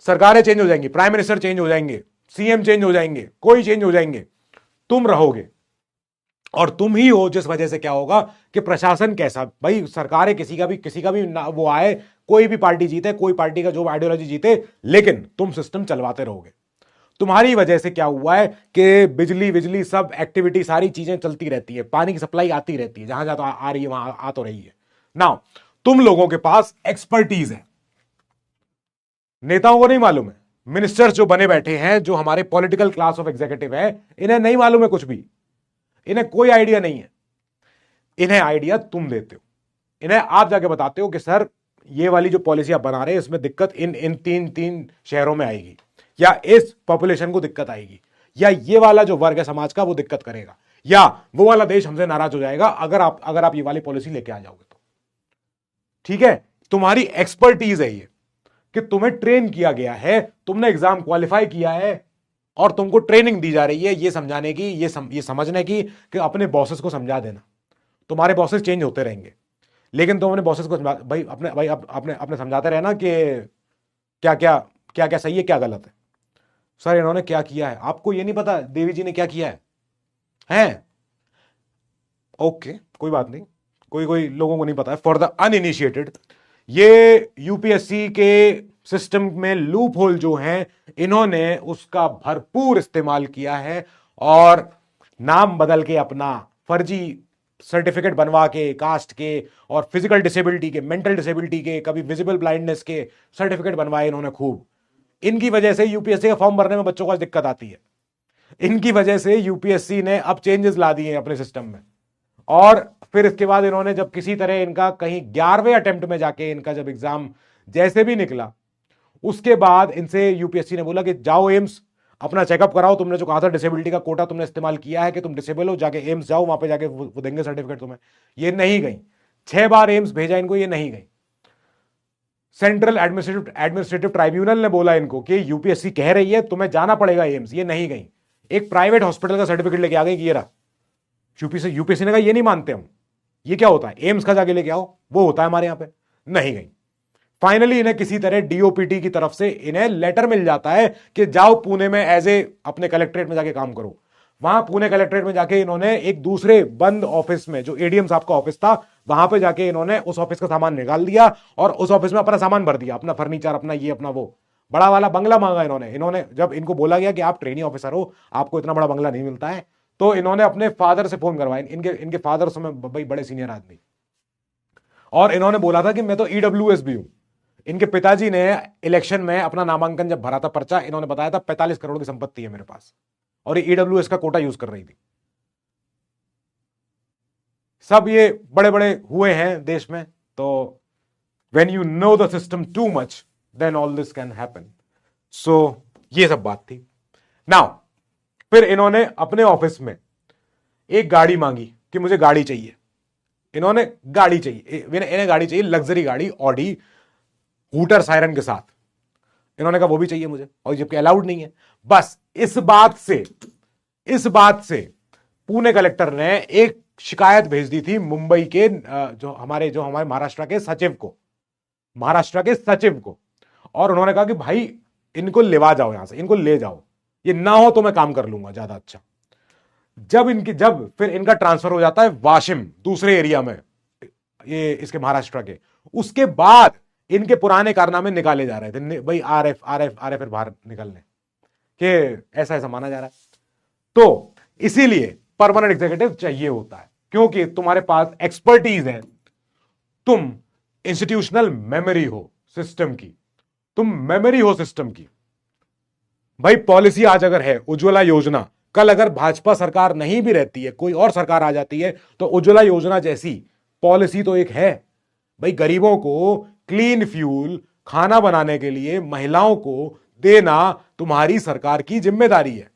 सरकारें चेंज हो जाएंगी, प्राइम मिनिस्टर चेंज हो जाएंगे, सीएम चेंज हो जाएंगे, कोई चेंज हो जाएंगे, तुम रहोगे। और तुम ही हो जिस वजह से क्या होगा कि प्रशासन कैसा, भाई सरकार है, किसी का भी वो आए, कोई भी पार्टी जीते, कोई पार्टी का जो आइडियोलॉजी जीते, लेकिन तुम सिस्टम चलवाते रहोगे। तुम्हारी वजह से क्या हुआ है कि बिजली बिजली सब एक्टिविटी सारी चीजें चलती रहती है, पानी की सप्लाई आती रहती है, जहां जहां तो आ रही है वहां आ तो रही है ना। तुम लोगों के पास एक्सपर्टीज है, नेताओं को नहीं मालूम है, मिनिस्टर्स जो बने बैठे हैं, जो हमारे पॉलिटिकल क्लास ऑफ एग्जीक्यूटिव है, इन्हें नहीं मालूम है कुछ भी, इन्हें कोई आइडिया नहीं है। इन्हें आइडिया तुम देते हो, इन्हें आप जाके बताते हो कि सर ये वाली जो पॉलिसी आप बना रहे हैं इसमें दिक्कत इन इन तीन तीन शहरों में आएगी, या इस पॉपुलेशन को दिक्कत आएगी, या ये वाला जो वर्ग है समाज का वो दिक्कत करेगा, या वो वाला देश हमसे नाराज हो जाएगा अगर आप ये वाली पॉलिसी लेके आ जाओगे तो। ठीक है, तुम्हारी एक्सपर्टीज है ये, कि तुम्हें ट्रेन किया गया है, तुमने एग्जाम क्वालिफाई किया है, और तुमको ट्रेनिंग दी जा रही है ये समझाने की, ये समझने की कि अपने बॉसेस को समझा देना। तुम्हारे बॉसेस चेंज होते रहेंगे, लेकिन तुम अपने बॉसेस को भाई अपने समझाते रहना कि क्या क्या क्या क्या सही है, क्या गलत है। सर इन्होंने क्या किया है आपको ये नहीं पता, देवी जी ने क्या किया है? ओके, कोई बात नहीं, कोई कोई लोगों को नहीं पता है। फॉर द अनइनिशिएटेड, ये यूपीएससी के सिस्टम में लूप होल जो है, इन्होंने उसका भरपूर इस्तेमाल किया है, और नाम बदल के अपना फर्जी सर्टिफिकेट बनवा के कास्ट के और फिजिकल डिसेबिलिटी के, मेंटल डिसेबिलिटी के, कभी विजिबल ब्लाइंडनेस के सर्टिफिकेट बनवाए इन्होंने खूब। इनकी वजह से यूपीएससी का फॉर्म भरने में बच्चों को आज दिक्कत आती है, इनकी वजह से यूपीएससी ने अब चेंजेस ला दिए हैं अपने सिस्टम में। और फिर इसके बाद इन्होंने जब किसी तरह इनका कहीं 11वें अटेम्प्ट में जाके इनका जब एग्जाम जैसे भी निकला, उसके बाद इनसे यूपीएससी ने बोला कि जाओ एम्स अपना चेकअप कराओ, तुमने जो कहा था डिसेबिलिटी का कोटा तुमने इस्तेमाल किया है कि तुम डिसेबल हो, जाके एम्स जाओ, वहां पे जाके वो देंगे सर्टिफिकेट तुम्हें। ये नहीं गई, 6 बार एम्स भेजा इनको, ये नहीं गई। सेंट्रल एडमिनिस्ट्रेटिव ट्राइब्यूनल ने बोला इनको कि यूपीएससी कह रही है तुम्हें जाना पड़ेगा एम्स, ये नहीं गई। एक प्राइवेट हॉस्पिटल का सर्टिफिकेट लेके आ गई कि ये रहा। यूपीएससी ने कहा ये नहीं मानते हम, ये क्या होता है, एम्स का जाके लेके आओ, वो होता है हमारे यहां पे। नहीं गई। फाइनली इन्हें किसी तरह डीओपीटी की तरफ से इन्हें लेटर मिल जाता है कि जाओ पुणे में एज ए अपने कलेक्ट्रेट में जाके काम करो। वहां पुणे कलेक्ट्रेट में जाके इन्होंने एक दूसरे बंद ऑफिस में, जो एडीएम साहब का ऑफिस था, वहां पे जाके इन्होंने उस ऑफिस का सामान निकाल दिया और उस ऑफिस में अपना सामान भर दिया, अपना फर्नीचर, अपना ये अपना वो, बड़ा वाला बंगला मांगा इन्होंने जब इनको बोला गया कि आप ट्रेनी ऑफिसर हो, आपको इतना बड़ा बंगला नहीं मिलता है, तो इन्होंने अपने फादर से फोन करवाया, इनके फादर समय भाई बड़े सीनियर आदमी, और इन्होंने बोला था कि मैं तो ईडब्ल्यूएस भी हूं। इनके पिताजी ने इलेक्शन में अपना नामांकन जब भरा था पर्चा, इन्होंने बताया था 45 करोड़ की संपत्ति है मेरे पास, और ये ईडब्ल्यूएस का कोटा यूज कर रही थी। सब ये बड़े बड़े हुए हैं देश में, तो when you know the system too much then all this can happen. So ये सब बात थी। नाउ फिर इन्होंने अपने ऑफिस में एक गाड़ी मांगी कि मुझे गाड़ी चाहिए, इन्होंने गाड़ी चाहिए, इन्हें गाड़ी चाहिए, लग्जरी गाड़ी, ऑडी, हूटर सायरन के साथ। इन्होंने कहा वो भी चाहिए मुझे, और जबकि अलाउड नहीं है। बस इस बात से पुणे कलेक्टर ने एक शिकायत भेज दी थी मुंबई के जो हमारे महाराष्ट्र के सचिव को, और उन्होंने कहा कि भाई इनको लेवा जाओ, यहां से इनको ले जाओ, ये ना हो तो मैं काम कर लूंगा ज्यादा अच्छा। जब फिर इनका ट्रांसफर हो जाता है वाशिम, दूसरे एरिया में, ये इसके महाराष्ट्र के, उसके बाद इनके पुराने कारनामे निकाले जा रहे थे भाई, आरएफ फिर बाहर निकलने के, ऐसा माना जा रहा है। तो इसीलिए परमानेंट एग्जीक्यूटिव चाहिए होता है, क्योंकि तुम्हारे पास एक्सपर्टीज है, तुम इंस्टीट्यूशनल मेमोरी हो सिस्टम की, भाई पॉलिसी आज अगर है उज्ज्वला योजना, कल अगर भाजपा सरकार नहीं भी रहती है, कोई और सरकार आ जाती है, तो उज्ज्वला योजना जैसी पॉलिसी तो एक है भाई, गरीबों को क्लीन फ्यूल, खाना बनाने के लिए महिलाओं को देना तुम्हारी सरकार की जिम्मेदारी है।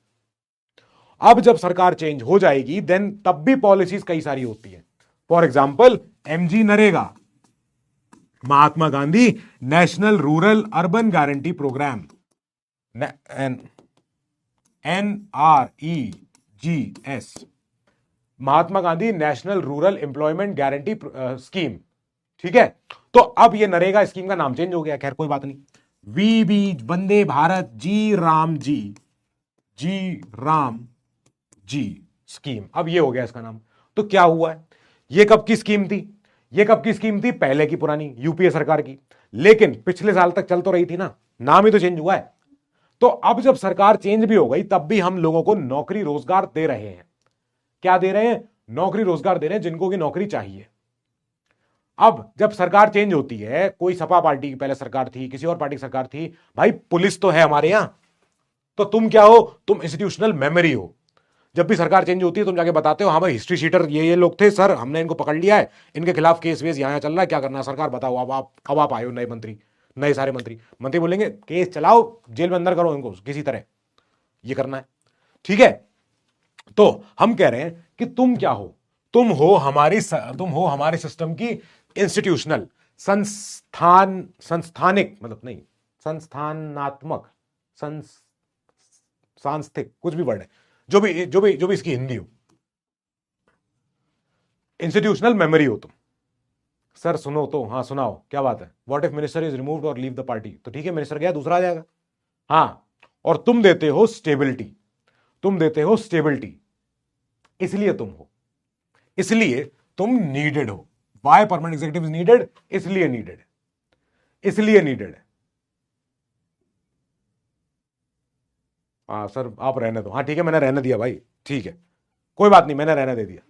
अब जब सरकार चेंज हो जाएगी देन तब भी पॉलिसीज कई सारी होती है। For example MG NREGA, Mahatma Gandhi national rural urban guarantee programme, NREGS, Mahatma Gandhi national rural employment guarantee scheme, ठीक है। तो अब ये नरेगा स्कीम का नाम चेंज हो गया, खैर कोई बात नहीं, वीबी वंदे भारत जी राम जी स्कीम, अब ये हो गया इसका नाम। तो क्या हुआ है, ये कब की स्कीम थी, पहले की पुरानी यूपीए सरकार की, लेकिन पिछले साल तक चल तो रही थी ना, नाम ही तो चेंज हुआ है। तो अब जब सरकार चेंज भी हो गई तब भी हम लोगों को नौकरी रोजगार दे रहे हैं। क्या दे रहे हैं, नौकरी रोजगार दे रहे हैं जिनको की नौकरी चाहिए। अब जब सरकार चेंज होती है, कोई सपा पार्टी की पहले सरकार थी, किसी और पार्टी की सरकार थी, भाई पुलिस तो है हमारे यहां, तो तुम क्या हो, तुम इंस्टीट्यूशनल मेमोरी हो। जब भी सरकार चेंज होती है तुम जाके बताते हो, हाँ भाई हिस्ट्री शीटर ये लोग थे सर, हमने इनको पकड़ लिया है, इनके खिलाफ केस वेस यहां चल रहा है, क्या करना है सरकार बताओ। अब आप आए हो नए मंत्री, नए सारे मंत्री बोलेंगे केस चलाओ, जेल में अंदर करो इनको किसी तरह, ये करना है, ठीक है। तो हम कह रहे हैं कि तुम क्या हो, तुम हो हमारे सिस्टम की इंस्टीट्यूशनल, संस्थानिक, मतलब नहीं, संस्थानात्मक, सांस्थिक, कुछ भी वर्ड है, जो भी इसकी हिंदी हो, इंस्टीट्यूशनल मेमोरी हो तुम। सर सुनो तो, हाँ सुनाओ क्या बात है, what if minister is removed और लीव द पार्टी, तो ठीक है मिनिस्टर गया दूसरा आ जाएगा, हाँ, और तुम देते हो स्टेबिलिटी, इसलिए तुम नीडेड हो। Why permanent executive is needed, इसलिए नीडेड है। हाँ सर आप रहने दो, हाँ ठीक है मैंने रहने दिया भाई, ठीक है कोई बात नहीं, मैंने रहने दे दिया।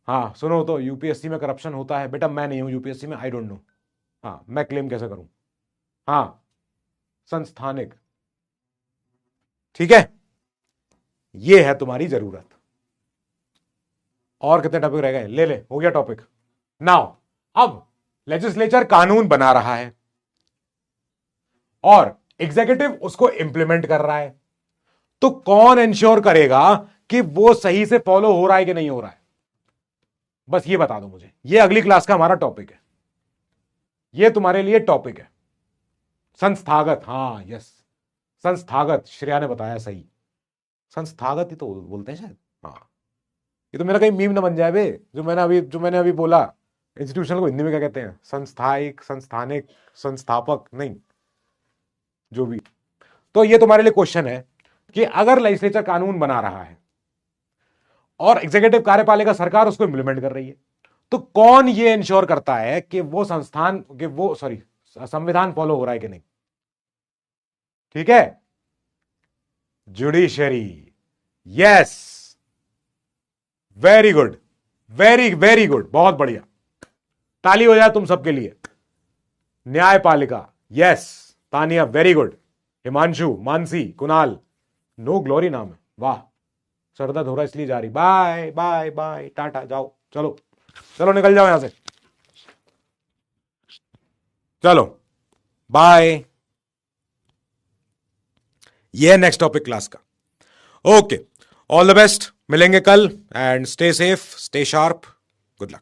हाँ सुनो तो, यूपीएससी में करप्शन होता है बेटा, मैं नहीं हूं यूपीएससी में, आई डोंट नो, हाँ मैं क्लेम कैसे करूं, हाँ संस्थानिक, ठीक है, ये है तुम्हारी जरूरत। और कितने टॉपिक रह गए, ले हो गया टॉपिक। नाउ अब लेजिस्लेचर कानून बना रहा है और एग्जीक्यूटिव उसको इंप्लीमेंट कर रहा है, तो कौन इंश्योर करेगा कि वो सही से फॉलो हो रहा है कि नहीं हो रहा है, बस ये बता दो मुझे। ये अगली क्लास का हमारा टॉपिक है, ये तुम्हारे लिए टॉपिक है। संस्थागत, हाँ यस संस्थागत, श्रेया ने बताया सही, संस्थागत ही तो बोलते हैं शायद, हाँ ये तो मेरा कहीं मीम ना बन जाए बे, जो मैंने अभी बोला, इंस्टीट्यूशन को हिंदी में क्या कहते हैं, संस्थायिक, संस्थानिक, संस्थापक, नहीं जो भी। तो ये तुम्हारे लिए क्वेश्चन है कि अगर लेजिस्लेचर कानून बना रहा है और एग्जीक्यूटिव कार्यपालिका सरकार उसको इंप्लीमेंट कर रही है, तो कौन ये इंश्योर करता है कि वो संविधान फॉलो हो रहा है कि नहीं? ठीक है, judiciary. Yes, very good, very very good, बहुत बढ़िया, ताली हो जाए तुम सबके लिए। न्यायपालिका, yes, Tania very good, Himanshu, Mansi, Kunal, no Glory नाम है, वाह। सरदर्द हो रहा इसलिए जा रही, बाय बाय बाय, टाटा, जाओ, चलो चलो निकल जाओ यहां से, चलो बाय। ये नेक्स्ट टॉपिक क्लास का। ओके, ऑल द बेस्ट, मिलेंगे कल, and stay safe, stay sharp, good luck.